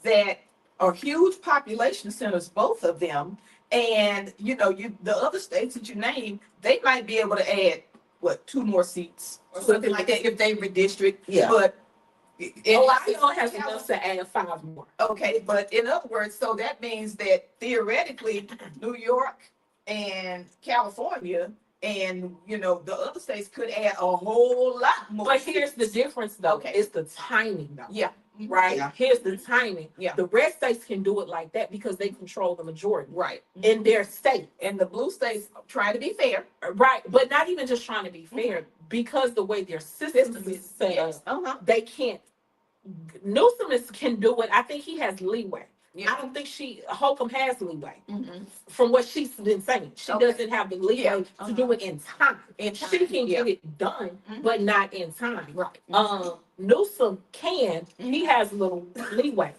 that are huge population centers, both of them. And the other states that you name, they might be able to add what, 2 more seats or something like that if they redistrict. Yeah. But Ohio has enough to add 5 more. okay, but in other words, so that means that theoretically, New York and California and the other states could add a whole lot more. But here's the seats. difference, though. Okay. It's the timing, though. Yeah. Right? Yeah. Here's the timing. Yeah. The red states can do it like that because they control the majority Right. in their state. And the blue states try to be fair. Right. But not even just trying to be fair, because the way their system is set up, Yes. they can't. Newsom can do it. I think he has leeway. Yeah. I don't think Holcomb has leeway Mhm. from what she's been saying. She Okay. doesn't have the leeway Yeah. to do it in time. In She time, can yeah. get it done, Mhm. but not in time. Right. Newsom can. He has a little leeway.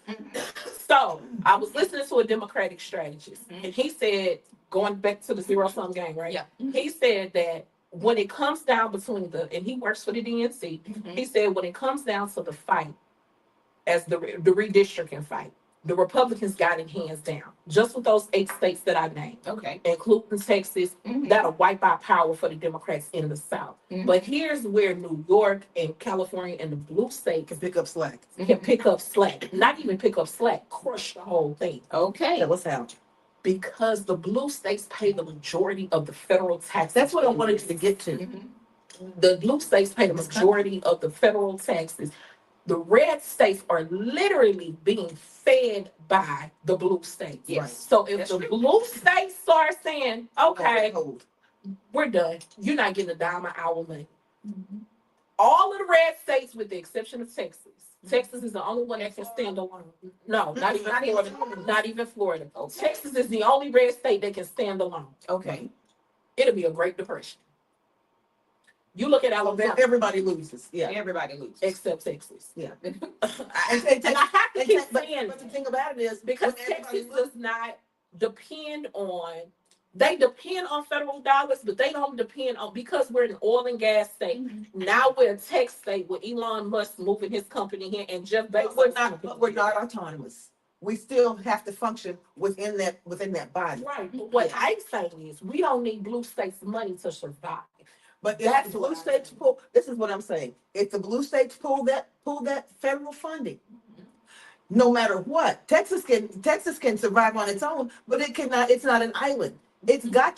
So I was listening to a Democratic strategist, and he said, going back to the zero-sum game, right? Yeah. He said that when it comes down between and he works for the DNC, he said when it comes down to the fight, as the redistricting fight, the Republicans got it hands down. Just with those 8 states that I named, Okay. including Texas, that'll wipe out power for the Democrats in the South. Mhm. But here's where New York and California and the blue states Can pick up slack. can pick up slack. Not even pick up slack, crush the whole thing. Okay. Yeah, what's out? Because the blue states pay the majority of the federal taxes. That's what I wanted to get to. Mhm. The blue states pay the majority of the federal taxes. The red states are literally being fed by the blue states. Yes. So if That's the true. blue states start saying, okay, Hold. we're done, you're not getting a dime an hour money. All of the red states, with the exception of Texas. Texas is the only one that can stand alone. No, not even Florida. Not even Florida. Okay. Texas is the only red state that can stand alone. Okay. It'll be a Great Depression. You look at Alabama, Everybody loses. Yeah. Everybody loses. except Texas. Yeah. And I have to keep saying But the thing about it is because when everybody Texas does not depend on. They depend on federal dollars, but they don't depend on, because we're an oil and gas state. Now we're a tech state with Elon Musk moving his company here and Jeff Bezos. But we're not autonomous. We still have to function within that body. Right. But what I'm saying is we don't need blue states' money to survive. But if That's the what blue I states think. pull, this is what I'm saying. If the blue states pull that federal funding, no matter what, Texas can survive on its own, but it cannot. It's not an island. It's got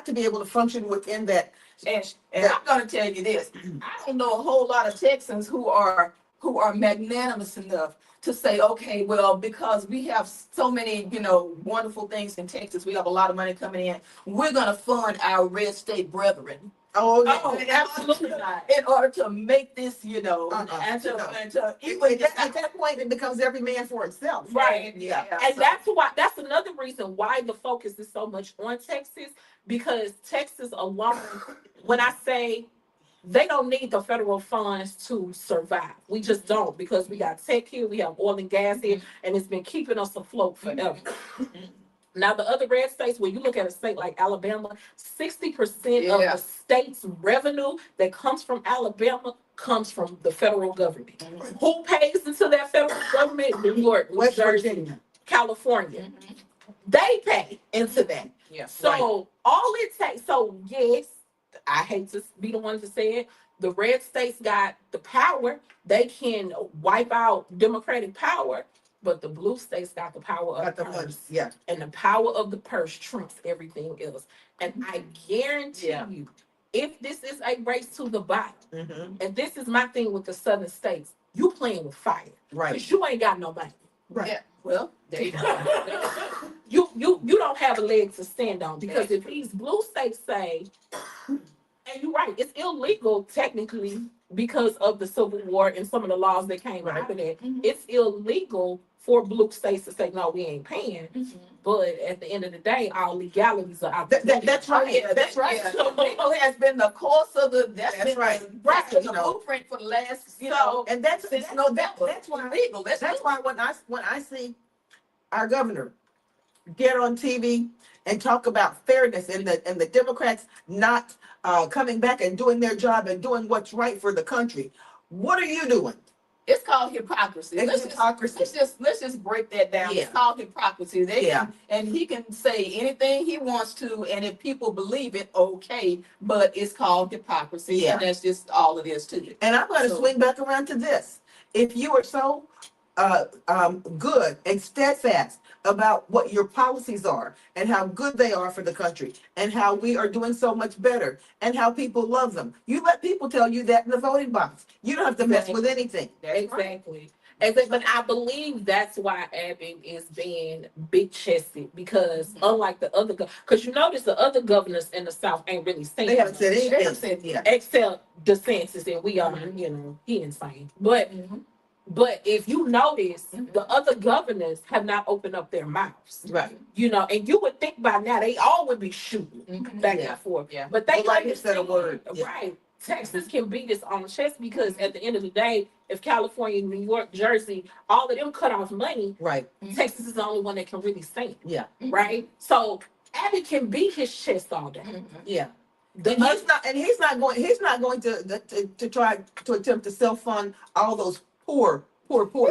to be able to function within that. And I'm gonna tell you this, I don't know a whole lot of Texans who are magnanimous enough to say, okay, well, because we have so many, wonderful things in Texas, we have a lot of money coming in, we're gonna fund our red state brethren. Oh, Oh, no. absolutely not. In order to make this, No. and to At that point, it becomes every man for himself. Right. Yeah. And that's another reason why the focus is so much on Texas, because Texas alone, when I say they don't need the federal funds to survive, we just don't, because we got tech here, we have oil and gas here, and it's been keeping us afloat forever. Now, the other red states, when you look at a state like Alabama, 60% of Yeah. the state's revenue that comes from Alabama comes from the federal government. Who pays into that federal government? New York, New West Jersey, Virginia. California. They pay into that. Yeah. So all it takes, so yes, I hate to be the one to say it, the red states got the power. They can wipe out Democratic power, but the blue states got the power of Got the the money. purse. Yeah. And the power of the purse trumps everything else. And I guarantee Yeah. you, if this is a race to the bottom, Mhm. and this is my thing with the southern states, you playing with fire. Right. Because you ain't got no money. Right. Yeah. Well, there you go. You don't have a leg to stand on, because if these blue states say, and you're right, it's illegal technically because of the Civil War and some of the laws that came Right. after that. Mhm. It's illegal for blue states to say, no, we ain't paying. But at the end of the day, our legalities are out. That's right. Yeah, That's right. Yeah. So legal has been the course of that's That's been right. That's been the You know. blueprint for the last, And that's since that's November. that's why Legal. that's why when I see our governor get on TV and talk about fairness and the Democrats not coming back and doing their job and doing what's right for the country, what are you doing? It's called hypocrisy. It's Let's hypocrisy. let's just break that down. Yeah. It's called hypocrisy. Yeah. And he can say anything he wants to, and if people believe it, okay. But it's called hypocrisy, Yeah. and that's just all it is to it. And I'm going to So- swing back around to this. If you are so good and steadfast about what your policies are and how good they are for the country and how we are doing so much better and how people love them, you let people tell you that in the voting box. You don't have to mess with anything. That's right. Exactly. But I believe that's why Abbott is being big chested because unlike the other, because you notice the other governors in the South ain't really saying They haven't said much, They anything. said, yeah. except DeSantis, and we are, he insane. But if you notice, the other governors have not opened up their mouths, Right. and you would think by now they all would be shooting back Yeah. and forth. Yeah. But they Nobody has said a understand, word. Yeah. right? Texas can beat this on the chest because at the end of the day, if California, New York, Jersey, all of them cut off money, Right. Texas is the only one that can really stand, Yeah. right? So Abbott can beat his chest all day. Yeah. The And he's not going to try to attempt to self-fund all those poor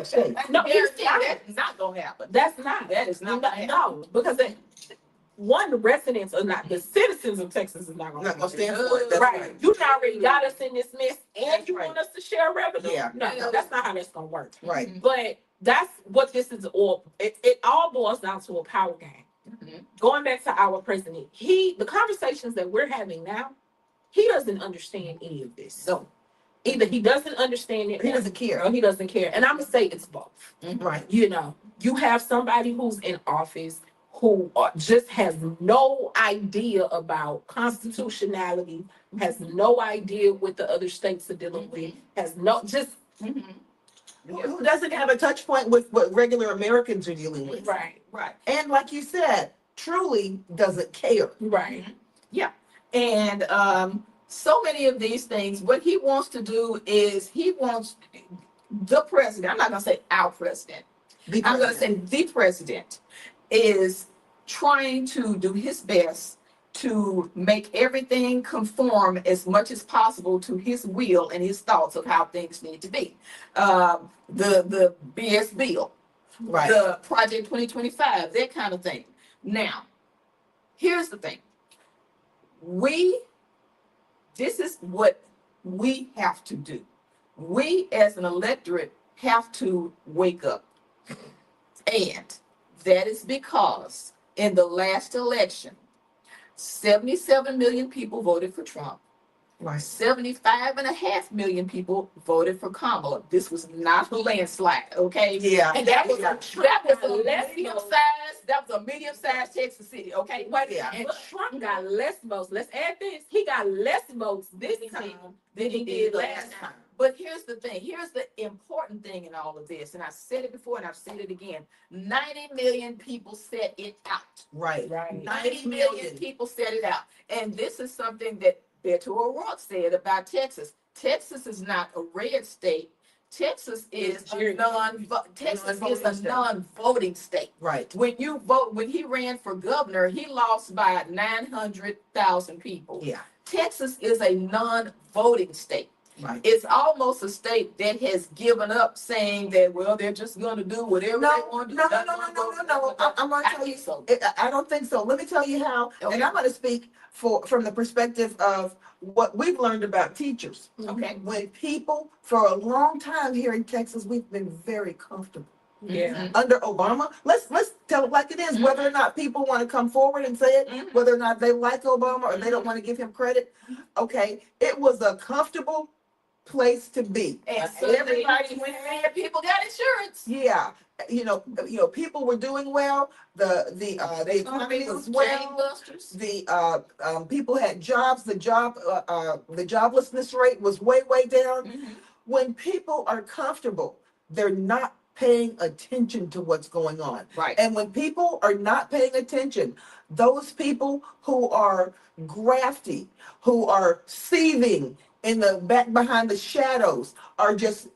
states. No, he's That's not gonna happen. That's not. That is not gonna happen. No, because the residents are not, the citizens of Texas is not going Not to gonna stand for it. That's right. right. You already got us in this mess, and That's you right. want us to share revenue? Yeah. No, that's not how that's gonna work. Right. But that's what this is all. It all boils down to a power game. Going back to our president, the conversations that we're having now, he doesn't understand any of this. So Either he doesn't understand it, he doesn't care. or he doesn't care. And I'm gonna say it's both. Right. You have somebody who's in office who just has no idea about constitutionality, has no idea what the other states are dealing with, has no just Who doesn't have a touch point with what regular Americans are dealing with. right, And like you said, truly doesn't care. right. And so many of these things, what he wants to do is he wants the president, I'm not gonna say our president, I'm gonna say the president is trying to do his best to make everything conform as much as possible to his will and his thoughts of how things need to be. The BS bill, Right. the Project 2025, that kind of thing. Now, here's the thing. This is what we have to do. We as an electorate have to wake up. And that is because in the last election, 77 million people voted for Trump. Right. 75.5 million people voted for Kamala. This was not a landslide, okay? Yeah. And that was a Yeah. medium-sized Texas city, okay? Yeah. And Trump got less votes. Let's add this. He got less votes this time than he did last time. But here's the thing. Here's the important thing in all of this. And I said it before and I've said it again. 90 million people set it out. Right. 90 million people set it out. And this is something that Beto O'Rourke said about Texas. Texas is not a red state. Texas is a non-voting state. Right. When you vote, when he ran for governor, he lost by 900,000 people. Yeah. Texas is a non-voting state. Right. It's almost a state that has given up, saying that, well, they're just going to do whatever they want to do. No. I'm going to tell you. so. I don't think so. Let me tell you how. Okay. And I'm going to speak from the perspective of what we've learned about teachers. Okay. When people, for a long time here in Texas, we've been very comfortable. Yeah. Under Obama, let's tell it like it is, whether or not people want to come forward and say it, whether or not they like Obama or they don't want to give him credit. Okay, it was a comfortable place to be. And Everybody went there, people got insurance. Yeah, people were doing well. The economy was well. Gangbusters. The people had jobs. The joblessness rate was way down. When people are comfortable, they're not paying attention to what's going on. Right. And when people are not paying attention, those people who are grafty, who are seething in the back behind the shadows, are just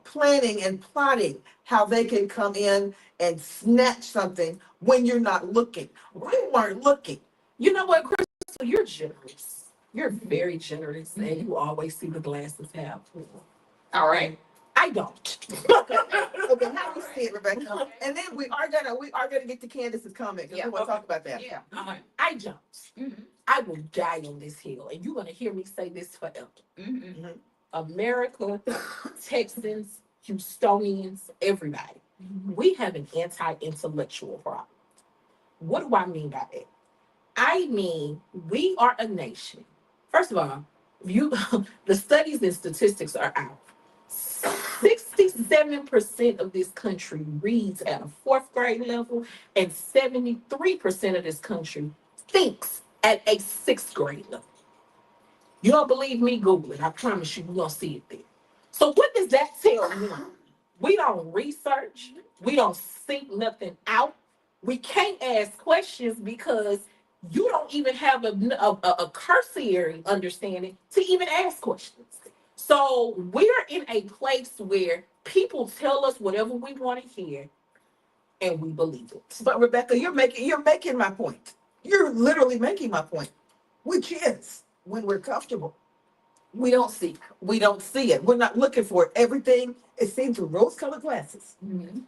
planning and plotting how they can come in and snatch something when you're not looking. We weren't looking. You know what, Crystal? You're generous. You're very generous, and you always see the glasses half full. All right. I don't. Okay, how do you see it, Rebecca? And then we are gonna get to Candace's comment, because Yeah, we want to talk about that. Yeah. I don't. Mhm. I will die on this hill, and you're gonna hear me say this forever. Mhm. America, Texans, Houstonians, everybody. We have an anti-intellectual problem. What do I mean by that? I mean, we are a nation. First of all, you the studies and statistics are out. 67% of this country reads at a fourth grade level, and 73% of this country thinks at a sixth grade level. You don't believe me? Google it. I promise you, you're going to see it there. So, what does that tell me? We don't research, we don't seek nothing out. We can't ask questions because you don't even have a cursory understanding to even ask questions. So, we're in a place where people tell us whatever we want to hear and we believe it. But Rebecca, you're making my point. You're literally making my point, which is when we're comfortable, we don't seek, we don't see it. We're not looking for it. Everything is seen through rose-colored glasses. Mhm.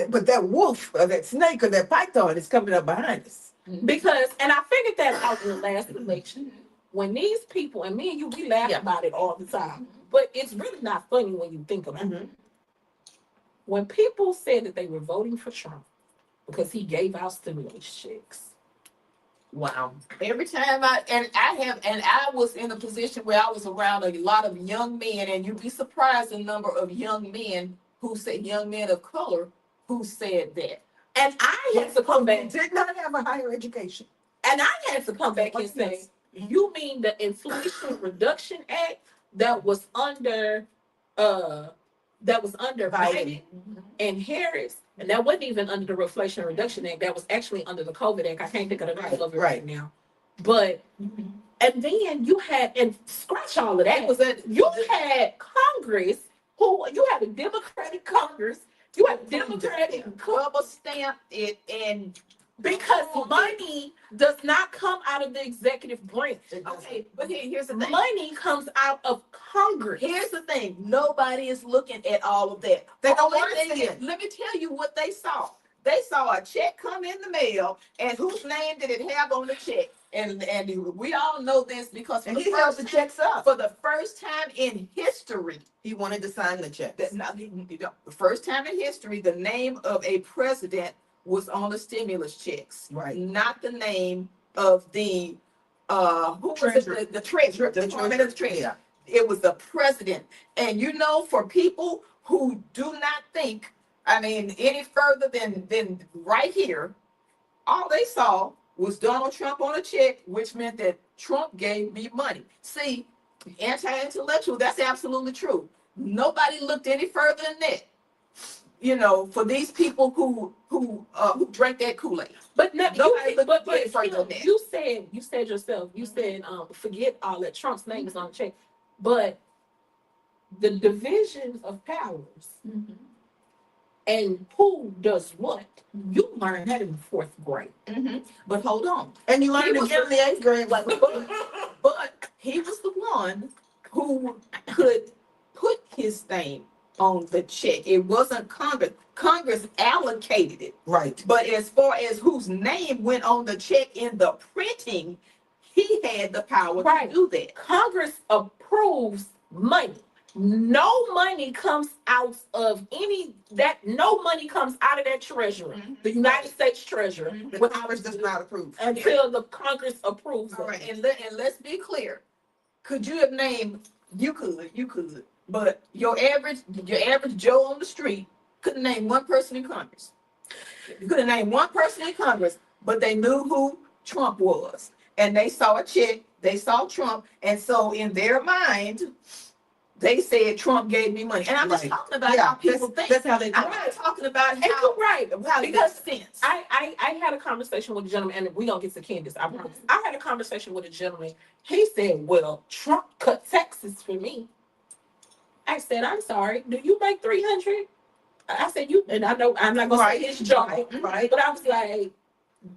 But that wolf or that snake or that python is coming up behind us. Because, and I figured that out in the last election, when these people, and me and you, we laugh Yeah. about it all the time, but it's really not funny when you think about it. Mhm. When people said that they were voting for Trump because he gave out stimulus checks. Wow. Every time I was in a position where I was around a lot of young men, and you'd be surprised the number of young men of color who said that. And I had to come back, Did not have a higher education. and I had to come back and say, you mean the Inflation Reduction Act that was under Biden and Harris, and that wasn't even under the Inflation Reduction Act, that was actually under the COVID Act. I can't think of the name of it right now. But and then you had, and scratch all of that, It was that you had Congress, you had a Democratic Congress, you had Democratic rubber stamped it, and because money does not come out of the executive branch. okay, but here's the thing. Money comes out of Congress. Here's the thing. Nobody is looking at all of that. They don't Only want to thing see is- it. Let me tell you what they saw. They saw a check come in the mail, and whose name did it have on the check? And we all know this because And he held the checks up. for the first time in history, He wanted to sign the checks. the first time in history, the name of a president was on the stimulus checks, Right. not the name of the who was Treasurer. it? The treasurer, the Department of the Treasury. Yeah. It was the president. And for people who do not think, any further than right here, all they saw was Donald Trump on a check, which meant that Trump gave me money. See, anti-intellectual, that's absolutely true. Nobody looked any further than that. For these people who drank that Kool-Aid. But no, Nobody looked but any further than that. you said yourself, you said forget all that Trump's name is on the check. But the division of powers and who does what, you learn that in the fourth grade. But hold on. And you learned He it was again in the eighth grade. Like, But he was the one who could put his name on the check. It wasn't Congress. Congress allocated it. right. But as far as whose name went on the check in the printing, he had the power Right. to do that. Congress approves money. No money comes out of no money comes out of that treasurer, the United States treasurer, The Congress does not approve. until the Congress approves All of right, it. and let's be clear. Could you have named? You could, but your average Joe on the street couldn't name one person in Congress. You couldn't name one person in Congress, but they knew who Trump was, and they saw a check. They saw Trump, and so in their mind, they said Trump gave me money. And I'm just Right. talking about Yeah, how people think. That's how they I'm think. not talking about And how you're right, it because makes sense. I had a conversation with a gentleman, and we don't get to Candace, I promise. I had a conversation with a gentleman. He said, well, Trump cut taxes for me. I said, I'm sorry, do you make 300? I said, and I know I'm not gonna say his job, Right. but I was like,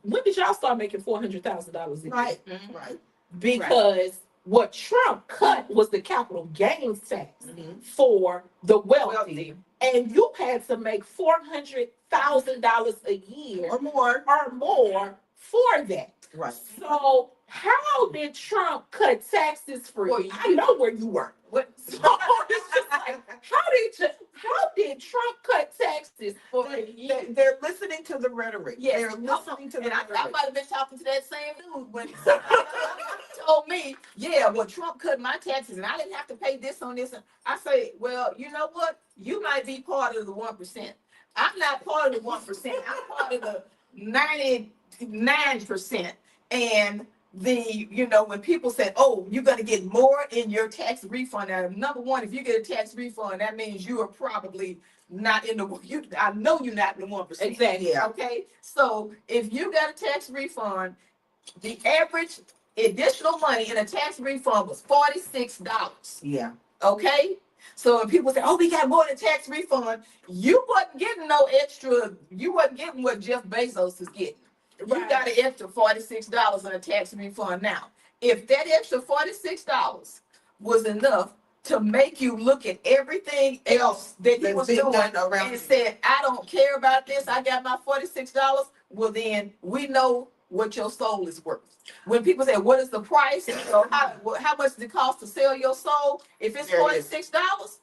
when did y'all start making $400,000 a year? Right. Mhm. Right. Because What Trump cut was the capital gains tax Mhm. for the wealthy. Wealthy. And you had to make $400,000 a year Or more. or more for that. Right. So how did Trump cut taxes for Well, you? I know where you were. What? So it's just like, how did Trump cut taxes for you? They're listening to the rhetoric. Yes. They're listening to the And I rhetoric. might have been talking to that same dude when somebody told me, yeah, well, Trump cut my taxes and I didn't have to pay this on this. And I say, well, you know what? You might be part of the 1%. I'm not part of the 1%. I'm part of the 99%. And when people say, oh, you're going to get more in your tax refund. Now, number one, if you get a tax refund, that means you are probably not in the, I know you're not in the 1%. Exactly. Yeah. Okay. So if you got a tax refund, the average additional money in a tax refund was $46. Yeah. Okay. So when people say, oh, we got more than tax refund, you wasn't getting no extra, you wasn't getting what Jeff Bezos is getting. You Right. got an extra $46 in a tax refund now. If that extra $46 was enough to make you look at everything else that he That's was being doing done around and you. said, I don't care about this, I got my $46, well then we know what your soul is worth. When people say, what is the price? So how much does it cost to sell your soul? If it's There it is. $46,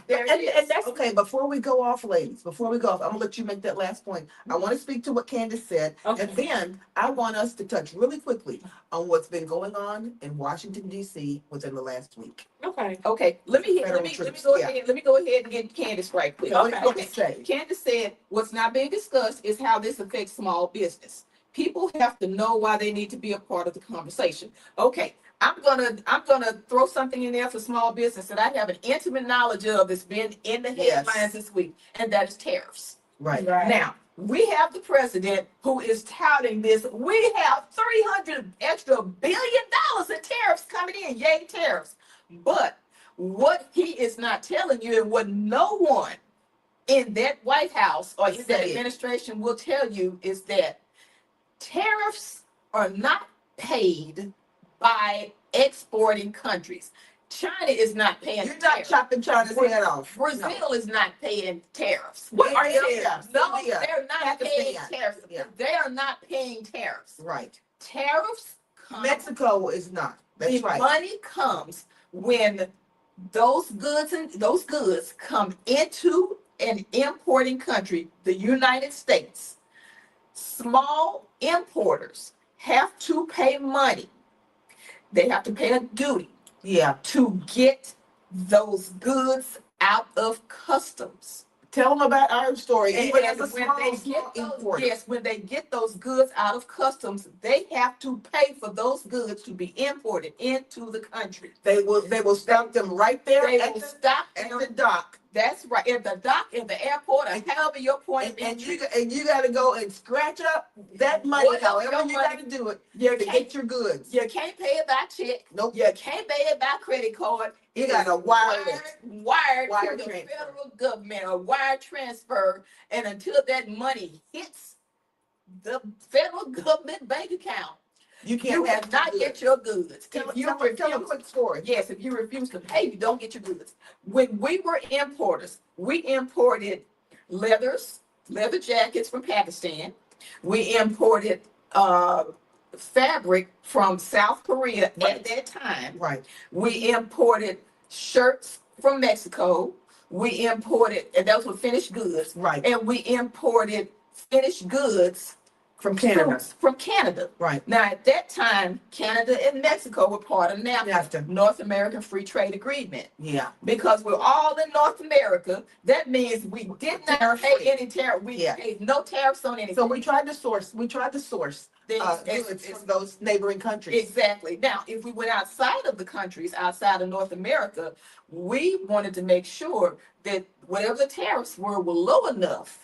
there it And is. that's Okay, before we go off, ladies, before we go off, I'm gonna let you make that last point. I want to speak to what Candace said, Okay. and then I want us to touch really quickly on what's been going on in Washington D.C. within the last week. okay. Okay, let me Federal go troops, ahead. Let me go ahead and get Candace right quick. What did Okay. Candace say? Candace said, what's not being discussed is how this affects small business. People have to know why they need to be a part of the conversation. Okay, I'm gonna throw something in there for small business that I have an intimate knowledge of that's been in the Yes. headlines this week, and that is tariffs. Right. Now, we have the president who is touting this. We have 300 extra billion dollars in tariffs coming in. Yay, tariffs. But what he is not telling you, and what no one in that White House or in that Say it. administration will tell you, is that tariffs are not paid by exporting countries. China is not paying You're not tariffs. chopping China's head off. Brazil is not paying tariffs. What are India, tariffs? no, India, they're not paying Pakistan. tariffs. Yeah. They are not paying tariffs. Right. Tariffs come. Mexico is not. That's The right. money comes when those goods come into an importing country, the United States. Small importers have to pay money. They have to pay a duty Yeah. to get those goods out of customs. Tell them about our story. And Even as a when small, they small get those, importer. yes, when they get those goods out of customs, they have to pay for those goods to be imported into the country. They will stop them right there They at will the, stop at them. the dock. That's right. At the dock, at the airport, or however your point of And entry. you got to go and scratch up that money, Whatever however your you money- got to do it You to can't, get your goods. you can't pay it by check. Nope. You can't pay it by credit card. You It got is to wire it. wired Wire to the transfer. federal government, a wire transfer, and until that money hits the federal government bank account, You you can't have cannot get your goods. Tell If you a refuse, quick story. yes, if you refuse to pay, you don't get your goods. When we were importers, we imported leather jackets from Pakistan. We imported fabric from South Korea Right. at that time. Right. We imported shirts from Mexico. We imported, and those were finished goods. Right. And we imported finished goods From Canada. From Canada. Right. Now, at that time, Canada and Mexico were part of NAFTA, NAFTA. North American Free Trade Agreement. Yeah. Because we're all in North America, that means we did not Tariff-free. pay any tariff. We Yeah. paid no tariffs on anything. So we tried to source It's- goods from those neighboring countries. Exactly. Now, if we went outside of the countries, outside of North America, we wanted to make sure that whatever the tariffs were low enough.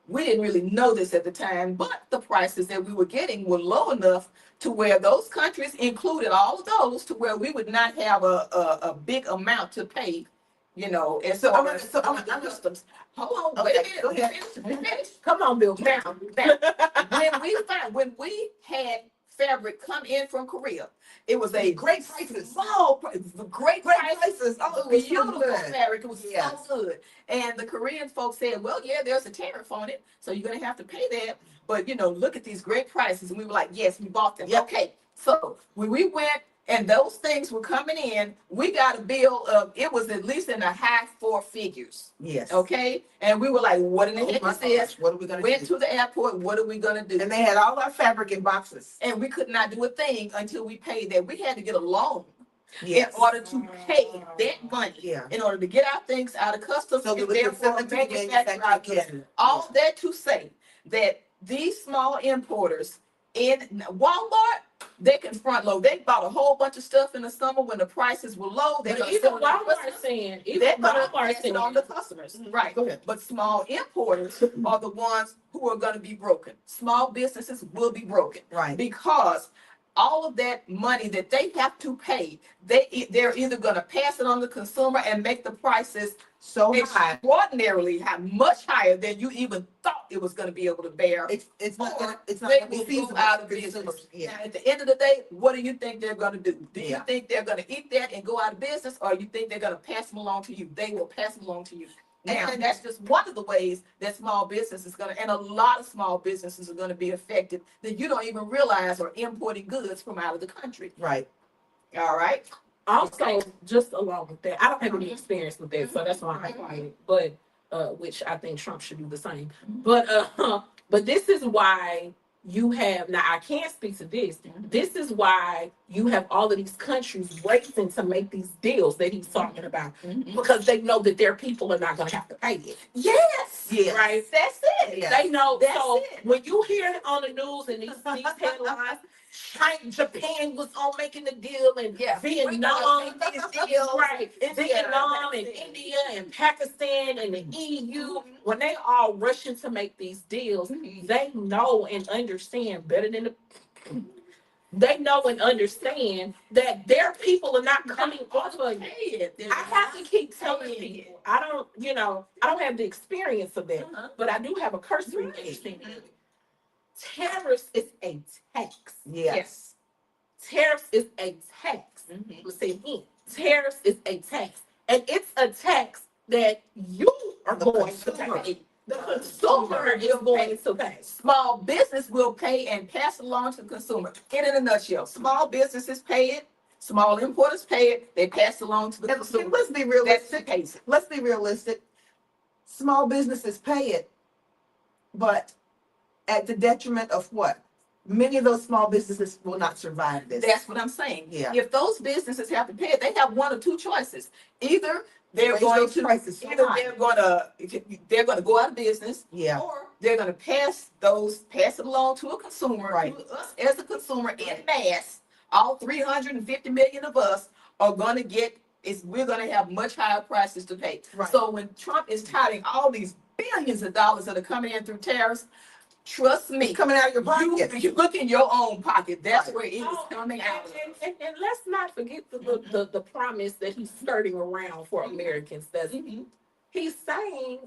We didn't really know this at the time, but the prices that we were getting were low enough to where those countries included all of those, to where we would not have a big amount to pay, and So I'm far gonna- as so I'm the gonna- customs. Hold on, Okay, wait a minute. go ahead. Finish. Come on, Bill. Now, when we had fabric come in from Korea. It was a Great prices. small, great Great price. prices. Oh, It it was was so beautiful good. fabric. It was Yes. so good. And the Korean folks said, well, yeah, there's a tariff on it, so you're gonna have to pay that. But look at these great prices. And we were like, yes, we bought them. Yep. Okay. So when we went and those things were coming in, we got a bill of, it was at least in the high four figures. Yes. Okay. And we were like, what in the Oh heck my is this? gosh, what are we gonna Went do? to the airport. What are we gonna do? And they had all our fabric in boxes. And we could not do a thing until we paid that. We had to get a loan Yes. in order to pay that money. Yeah. In order to get our things out of customs So and that we could therefore send them to the manufacture our goods. manufacturing. All that to say that these small importers in Walmart, they can front load. They bought a whole bunch of stuff in the summer when the prices were low. They're But gonna even sell it on Walmart customers. saying, They're even gonna Walmart pass it on saying, to customers. Mhm. Right. Go ahead. But small importers are the ones who are gonna be broken. Small businesses will be broken Right. because all of that money that they have to pay, they're either gonna pass it on to the consumer and make the prices So high. extraordinarily high, much higher than you even thought it was gonna be able to bear. It's not Or it's not they gonna be will go feasible out for of business. consumers. Yeah. Now, at the end of the day, what do you think they're gonna do? Do you Yeah. think they're gonna eat that and go out of business, or you think they're gonna pass them along to you? They will pass them along to you. And that's just one of the ways that small business is gonna, and a lot of small businesses are gonna be affected that you don't even realize are importing goods from out of the country. Right. All right? also just along with that, I don't have any experience with that, so that's why I'm quiet. But which I think Trump should do the same. But this is why you have, now I can't speak to this. This is why you have all of these countries racing to make these deals that he's talking about, because they know that their people are not going to have to pay it. Yes. Yes. Right. That's it. Yeah. They know. That's So it. when you hear it on the news and these headlines, Japan was on making the deal, and Yeah. Vietnam, right? India. Vietnam and India and Pakistan and the EU, when they all rushing to make these deals, they know and understand better than the. They know and understand that their people are not coming off of it. I have to keep telling people. I don't have the experience of that, but I do have a cursory understanding of it. Tariffs is a tax. Yes. Tariffs is a tax. Let's say again. Tariffs is a tax. And it's a tax that you are The going to consumer. pay. The consumer is going to pay. Small business will pay and pass it along to the consumer. In a nutshell, small businesses pay it, small importers pay it, they pass it along to the And consumer. let's be That's realistic. the case. Let's be realistic. Small businesses pay it, but at the detriment of what? Many of those small businesses will not survive this. That's what I'm saying. Yeah. If those businesses have to pay it, they have one or two choices. Either they're Raise going those to, prices so either high. they're gonna go out of business, Yeah. or they're gonna pass it along to a consumer, Right. to us as a consumer in mass. All 350 million of us are gonna we're gonna have much higher prices to pay. Right. So when Trump is touting all these billions of dollars that are coming in through tariffs, trust me, It's coming out of your pocket. you look in your own pocket. That's Right. where it is coming out of. And let's not forget the promise that he's skirting around for Americans. That's he's saying,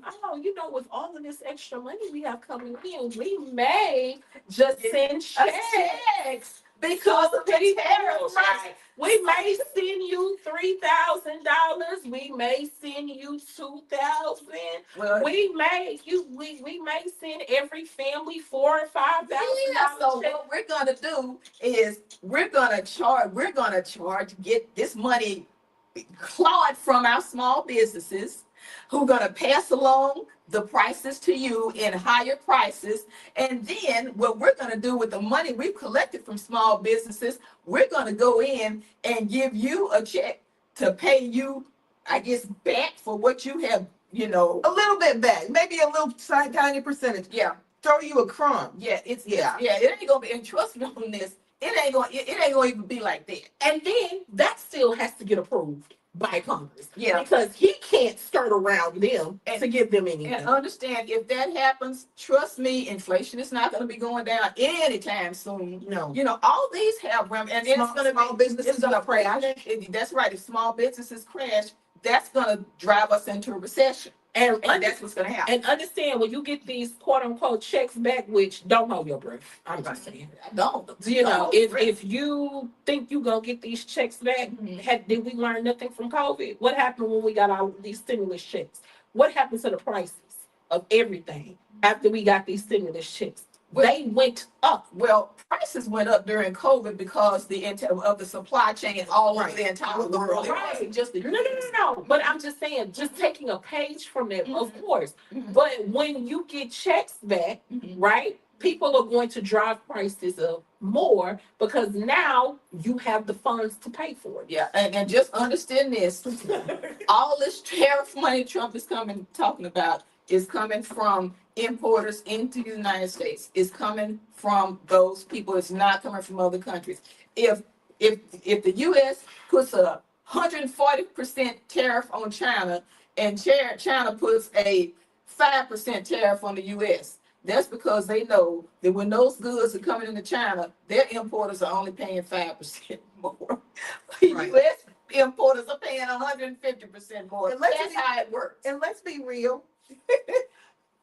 with all of this extra money we have coming in, we may just send checks Because of the tariffs. Right. We may send you $3,000. We may send you $2,000. Well, We may send every family $4,000 or $5,000. so what we're gonna do is we're gonna charge, get this money clawed from our small businesses who are gonna pass along the prices to you in higher prices. And then what we're gonna do with the money we've collected from small businesses, we're gonna go in and give you a check to pay you, I guess, back for what you have, A little bit back, maybe a little tiny percentage. yeah. Throw you a crumb. Yeah, it ain't gonna be, and trust me on this, it ain't gonna even be like that. And then that still has to get approved by Congress. Yeah. Because he can't skirt around them And- to give them anything. And understand, if that happens, trust me, inflation is not gonna be going down anytime soon. No. All these have and it's gonna Small be, businesses it's gonna will crash. That's right. If small businesses crash, that's gonna drive us into a recession. And that's what's gonna happen. And understand when you get these quote unquote checks back, which don't hold your breath. I'm just saying. Don't. You know, Don't. if you think you gonna get these checks back, did we learn nothing from COVID? What happened when we got all these stimulus checks? What happened to the prices of everything after we got these stimulus checks? They went up. Well, prices went up during COVID because of the supply chain all over Right. the entire world. It Right. wasn't just the No. But I'm just saying, just taking a page from that, of course. Mhm. But when you get checks back, Mhm. right, people are going to drive prices up more because now you have the funds to pay for it. Yeah, and just understand this. All this tariff money Trump is talking about is coming from importers into the United States. It's coming from those people. It's not coming from other countries. If the US puts 140% tariff on China and China puts a 5% tariff on the US, that's because they know that when those goods are coming into China, their importers are only paying 5% more. Right. US importers are paying 150% more. And let's That's be- how it works. And let's be real.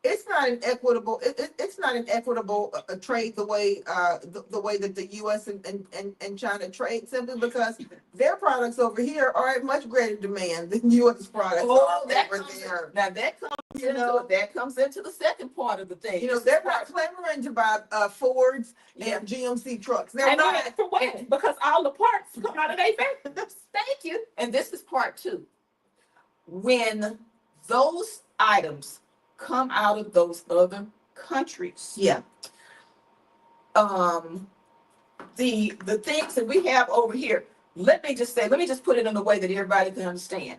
It's not an equitable. It's not an equitable trade the way the way that the U.S. and China trade, simply because their products over here are at much greater demand than U.S. products Oh, are that over comes, there. now that comes You into know, that comes into the second part of the thing. you know, they're not clamoring to buy Fords and GMC trucks. They're And not. then, for what? Because all the parts come out of their factories. Thank you. And this is part two. When those items come out of those other countries, Yeah. The things that we have over here, let me just put it in a way that everybody can understand.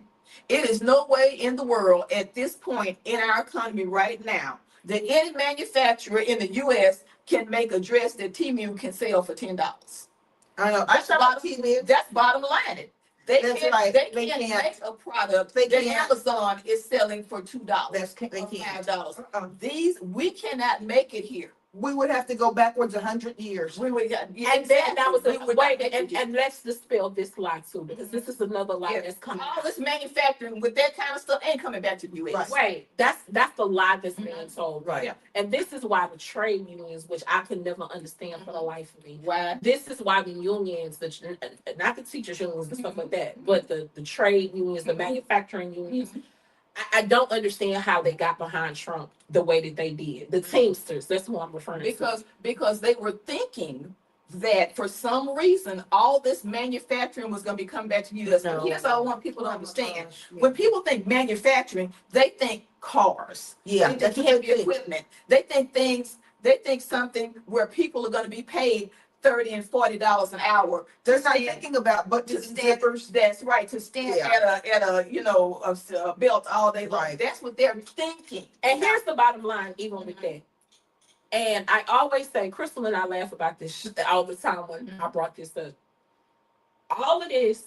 It is no way in the world at this point in our economy right now that any manufacturer in the US can make a dress that Temu can sell for $10. I know. That's bottom line. They That's can't, right. they They can't can't. make a product They that can't. Amazon is selling for $2 They or can't. $5. Uh-uh. We cannot make it here. We would have to go backwards 100 years. We would, And then that was we would not wait, make it here. and let's dispel this lie too, because this is another lie that's coming. All this manufacturing with that kind of stuff ain't coming back to the US. Wait, that's the lie that's being told. Right. Yeah. And this is why the trade unions, which I could never understand for the life of me. Why? This is why the unions, not the teachers unions and stuff like that, but the trade unions, the manufacturing unions, I don't understand how they got behind Trump the way that they did. The Teamsters, that's who I'm referring to. Because they were thinking that for some reason all this manufacturing was going to be coming back to the US. No. Here's what I want people to understand. Yeah. When people think manufacturing, they think cars. Yeah, They that's think what heavy they think. equipment. They think something where people are going to be paid $30 and $40 an hour. They're not thinking about To buttons and stand, zippers. that's right. To stand Yeah. at a belt all day long. Right. That's what they're thinking. And here's the bottom line, even with that. And I always say, Crystal and I laugh about this shit all the time when I brought this up. All of this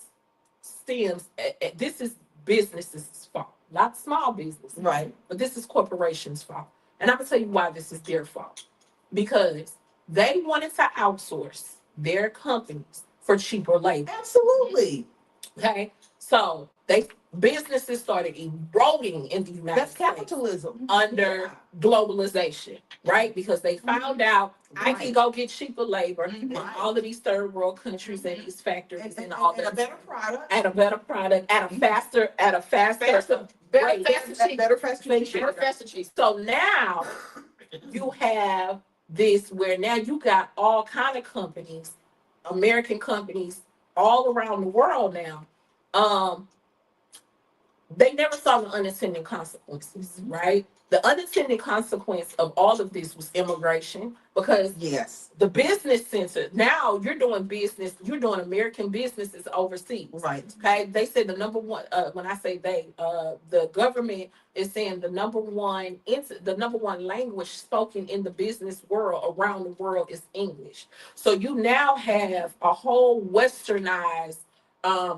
stems, this is businesses' fault, not small business, Right. but this is corporations' fault. And I'm gonna tell you why this is their fault. Because they wanted to outsource their companies for cheaper labor. Absolutely. Okay, so businesses started eroding in the United That's States capitalism. under globalization, right? Because they found out I can Right. go get cheaper labor Mhm. in all of these third world countries and these factories and, all And a that, better product. at a better product, at a faster Faster, rate. Better faster. Better, faster, cheaper. So now you have this where now you got all kind of companies, American companies all around the world now. They never saw the unintended consequences, right? The unintended consequence of all of this was immigration, because Yes. the business center, now you're doing American businesses overseas. Right. Okay, they said the number one. When I say they, the government is saying the number one language spoken in the business world around the world is English. So you now have a whole westernized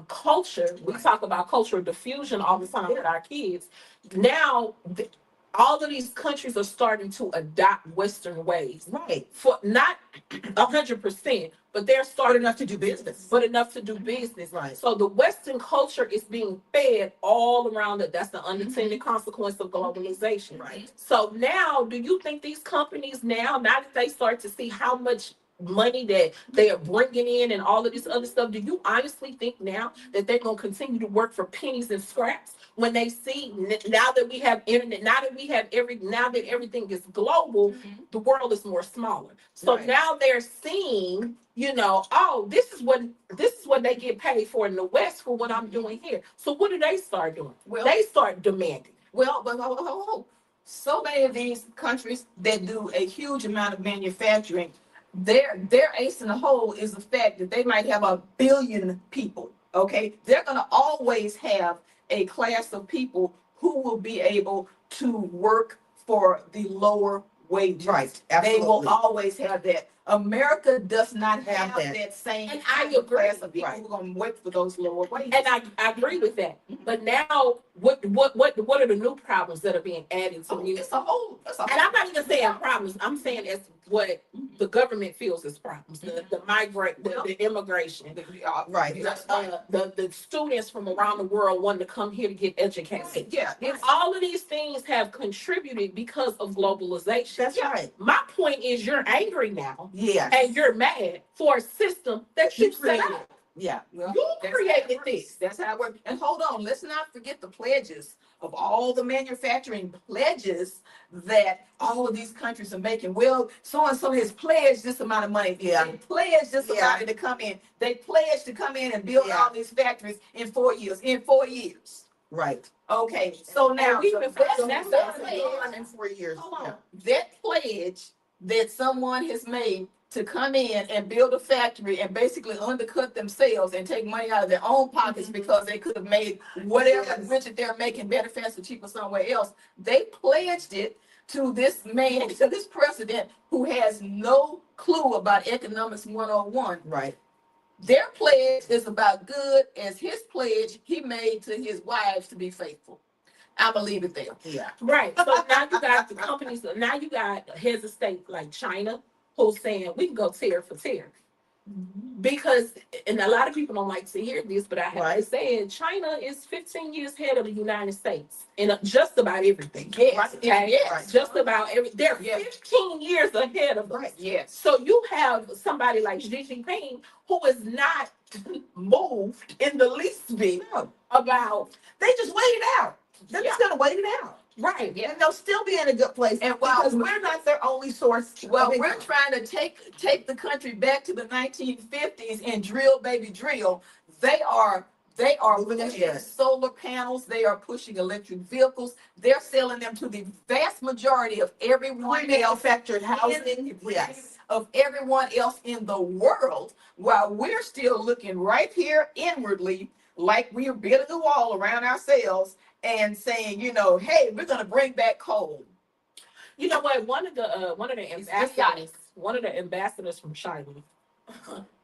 culture. We talk about cultural diffusion all the time with our kids. Now, all of these countries are starting to adopt Western ways. Right. For not 100%, but they're But starting enough to do business. but enough to do business. Right. So the Western culture is being fed all around it. That's the unintended consequence of globalization. Right. So now, do you think these companies now that they start to see how much money that they are bringing in and all of this other stuff, do you honestly think now that they're going to continue to work for pennies and scraps when they see now that we have internet, now that everything is global, the world is more smaller. So Right. now they're seeing, oh, this is what they get paid for in the West for what I'm doing here. So what do they start doing? Well, They start demanding. well, so many of these countries that do a huge amount of manufacturing, their ace in the hole is the fact that they might have 1 billion people. Okay, they're going to always have a class of people who will be able to work for the lower wages. Right. They will Absolutely. always have that. America does not Have have that. that same And I agree. class of people Right. who are going to work for those lower wages. And I agree with that. But now, what are the new problems that are being added to So music? it's a whole. And I'm not even saying problems. I'm saying it's what the government feels is problems. The immigration, Right. That's right. the students from around the world wanting to come here to get educated. Yeah, And all of these things have contributed because of globalization. That's right. My point is, you're angry now Yes. and you're mad for a system that you set created. up. Yeah. Well, You that's created how it works. this. That's how it works. And hold on, let's not forget the pledges of all the manufacturing pledges that all of these countries are making. Well, so and so has pledged this amount of money. Yeah. They pledged this Yeah. amount to come in. They pledged to come in and build Yeah. all these factories in 4 years. In 4 years. Right. Okay, so now And we've been that's that's that the pledge. In 4 years. Hold Yeah. on. That pledge that someone has made to come in and build a factory and basically undercut themselves and take money out of their own pockets because they could have made whatever Yes. widget they're making better, faster, cheaper somewhere else. They pledged it to this man, to this president who has no clue about economics 101. Right. Their pledge is about good as his pledge he made to his wives to be faithful. I'm gonna leave it there. Yeah. Right. So now you got the companies, now you got heads of state like China who's saying we can go tier for tier. Because, and a lot of people don't like to hear this, but I have to Right. say it, China is 15 years ahead of the United States in just about everything. Yes, Okay? yes. Just about they're Yes. 15 years ahead of us. Right. Yes. So you have somebody like Xi Jinping who is not moved in the least bit No. about, They just wait it out. They're just gonna wait it out. right. Yeah. And they'll still be in a good place. And while because we're not their only source. Well, of we're income. trying to take the country back to the 1950s and drill, baby, drill. They are Moving pushing ahead. solar panels. They are pushing electric vehicles. They're selling them to the vast majority of everyone else, Pre-manufactured housing. Yes. of everyone else in the world, while we're still looking right here inwardly, like we're building a wall around ourselves and saying, hey, we're going to bring back coal. You know what? One of the It's ambassadors, from China.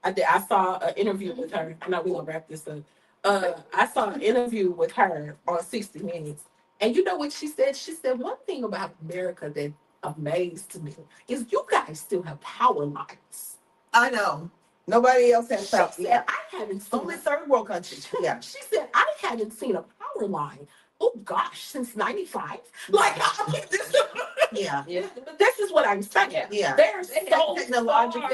I saw an interview with her. I know we're gonna wrap this up. I saw an interview with her on 60 Minutes, and you know what she said? She said one thing about America that amazed me is you guys still have power lines. I know. Nobody else has She help. said Yeah. I haven't seen. Only third world countries. Yeah. She said I haven't seen a power line. Oh gosh, since '95. Like I mean, Yeah. Yeah. this is what I'm saying. Yeah. There's They so have technological-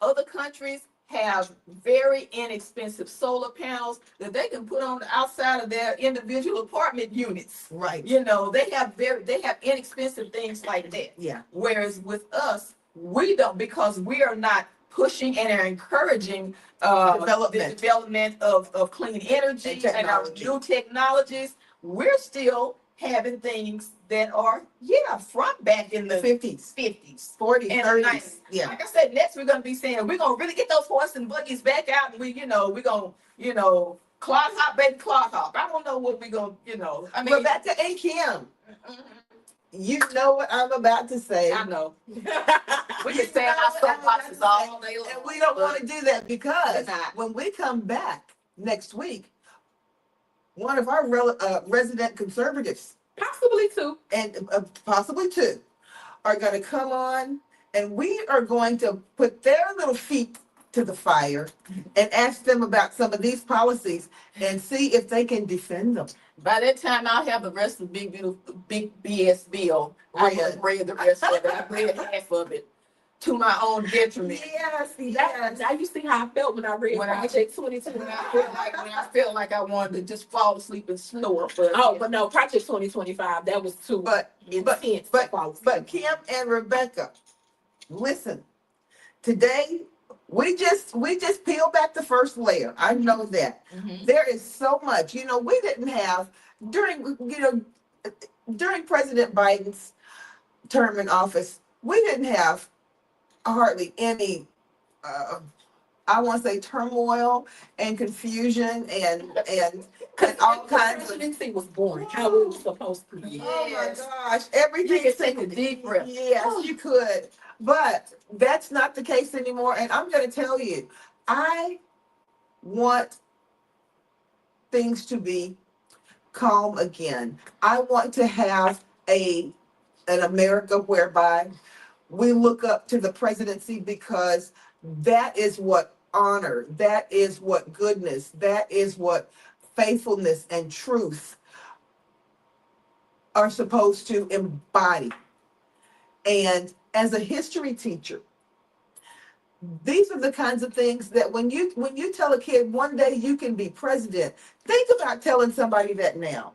other countries have very inexpensive solar panels that they can put on the outside of their individual apartment units. Right. They have inexpensive things like that. Yeah. Whereas with us, we don't, because we are not pushing and are encouraging Development. the development of clean energy And and our technology. new technologies. We're still having things that are from back in the 50s, 50s. 40s, And 30s. 90s. Yeah. Like I said, next we're gonna be saying we're gonna really get those horses and buggies back out, and we're gonna clog hop, baby, clog hop. I don't know what we're gonna, I mean, Rebecca and Kim, mhm, you know what I'm about to say. I know. We You can say our know what I'm about soapboxes to all day say. long. And we don't want to do that because We're not. when we come back next week, one of our resident conservatives possibly two. and possibly two, are going to come on, and we are going to put their little feet to the fire and ask them about some of these policies and see if they can defend them. By that time, I'll have the rest of the big BS bill. I have read the rest of it. I've read half of it to my own detriment. Yes, Now you see how I felt when I read When I- Project 22. When I felt like I wanted to just fall asleep and snore. But Oh, but no, Project 2025, that was too but intense. but Kim and Rebecca, listen. Today, we just peel back the first layer. I know that. Mhm. There is so much. We didn't have during President Biden's term in office, we didn't have hardly any I want to say turmoil and confusion and all kinds of. Presidency was boring. How it was supposed to be. Oh my Yes. gosh, You everything can take a deep breath. Yes, you could. But that's not the case anymore. And I'm going to tell you, I want things to be calm again. I want to have an America whereby we look up to the presidency because that is what honor, that is what goodness, that is what faithfulness and truth are supposed to embody. And as a history teacher, these are the kinds of things that when you tell a kid one day you can be president, think about telling somebody that now.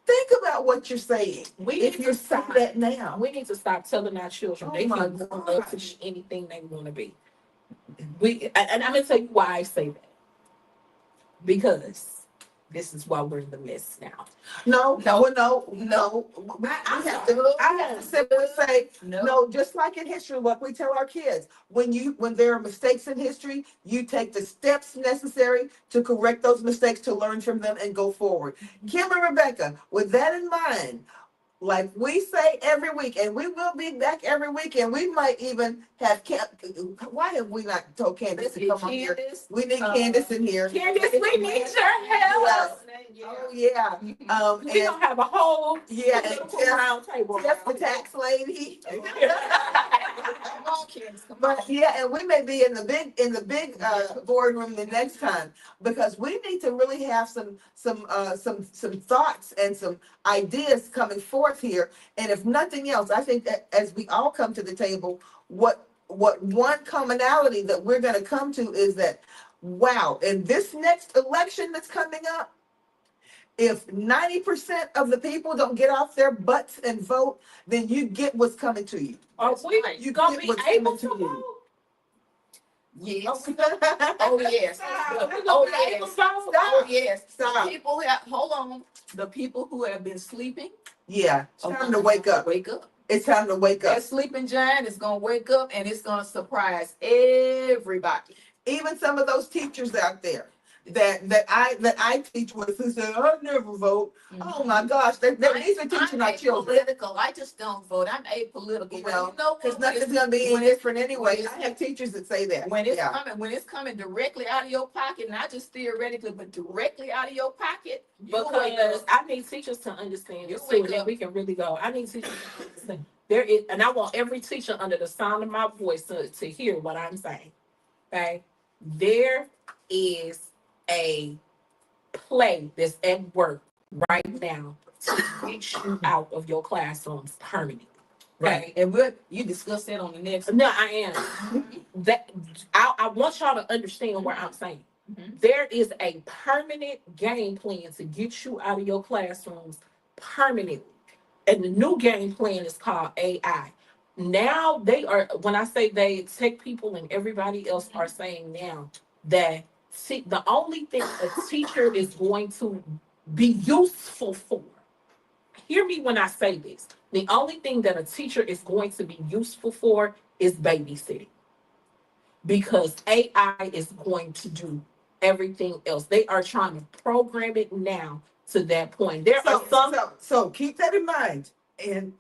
Think about what you're saying. We If need you're to saying stop. that now. We need to stop telling our children Oh they my can grow up to gosh. be anything they want to be. And I'm gonna tell you why I say that. Because this is why we're in the mess now. No. We I have to simply say, No. no, just like in history, what we tell our kids, when there are mistakes in history, you take the steps necessary to correct those mistakes, to learn from them and go forward. Kim and Rebecca, with that in mind, like we say every week, and we will be back every week, and we might even have why have we not told Candace to come on here? Candace, We need Candace in here. Candace, we need your help. Oh yeah. We And don't have a whole yeah, and political round table. Jeff the tax lady. Come on, Candace, come on. But yeah, and we may be in the big boardroom the next time, because we need to really have some thoughts and some ideas coming forth here. And if nothing else, I think that as we all come to the table, what one commonality that we're going to come to is that, wow, in this next election that's coming up, if 90% of the people don't get off their butts and vote, then you get what's coming to you. Are we You gonna get be what's able coming to to you. vote? Yes. Oh, Oh, yes. Stop. We Oh, gonna be able to yes. vote? Oh, yes. Stop. Hold on. The people who have been sleeping. Yeah, it's are time gonna to wake up. Wake up. It's time to wake up. That sleeping giant is gonna wake up and it's gonna surprise everybody. Even some of those teachers out there that I teach with who say, I never vote. Oh my gosh, these are teaching our I'm children. apolitical. I just don't vote. I'm apolitical. You But know, you know because what? nothing's gonna be any when it's- different anyway. I have teachers that say that. When it's Yeah. coming, directly out of your pocket, not just theoretically, but directly out of your pocket, you wake Because up. I need teachers to understand You this too, wake and then up. we can really go. I need teachers to understand. There is, and I want every teacher under the sound of my voice to hear what I'm saying. Okay, there is a play that's at work right now to get you out of your classrooms permanently. Right. And you discuss that on the next. No, I am. That I want y'all to understand what I'm saying. Mhm. There is a permanent game plan to get you out of your classrooms permanently. And the new game plan is called AI. Now when I say they, tech people and everybody else are saying now that the only thing a teacher is going to be useful for, hear me when I say this, the only thing that a teacher is going to be useful for is babysitting. Because AI is going to do everything else. They are trying to program it now to that point. There are some. So keep that in mind. And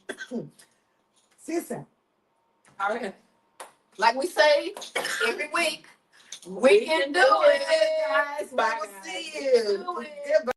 Sisa, All right. Like we say every week, we can do it. guys. Bye. See you. Do it. Goodbye.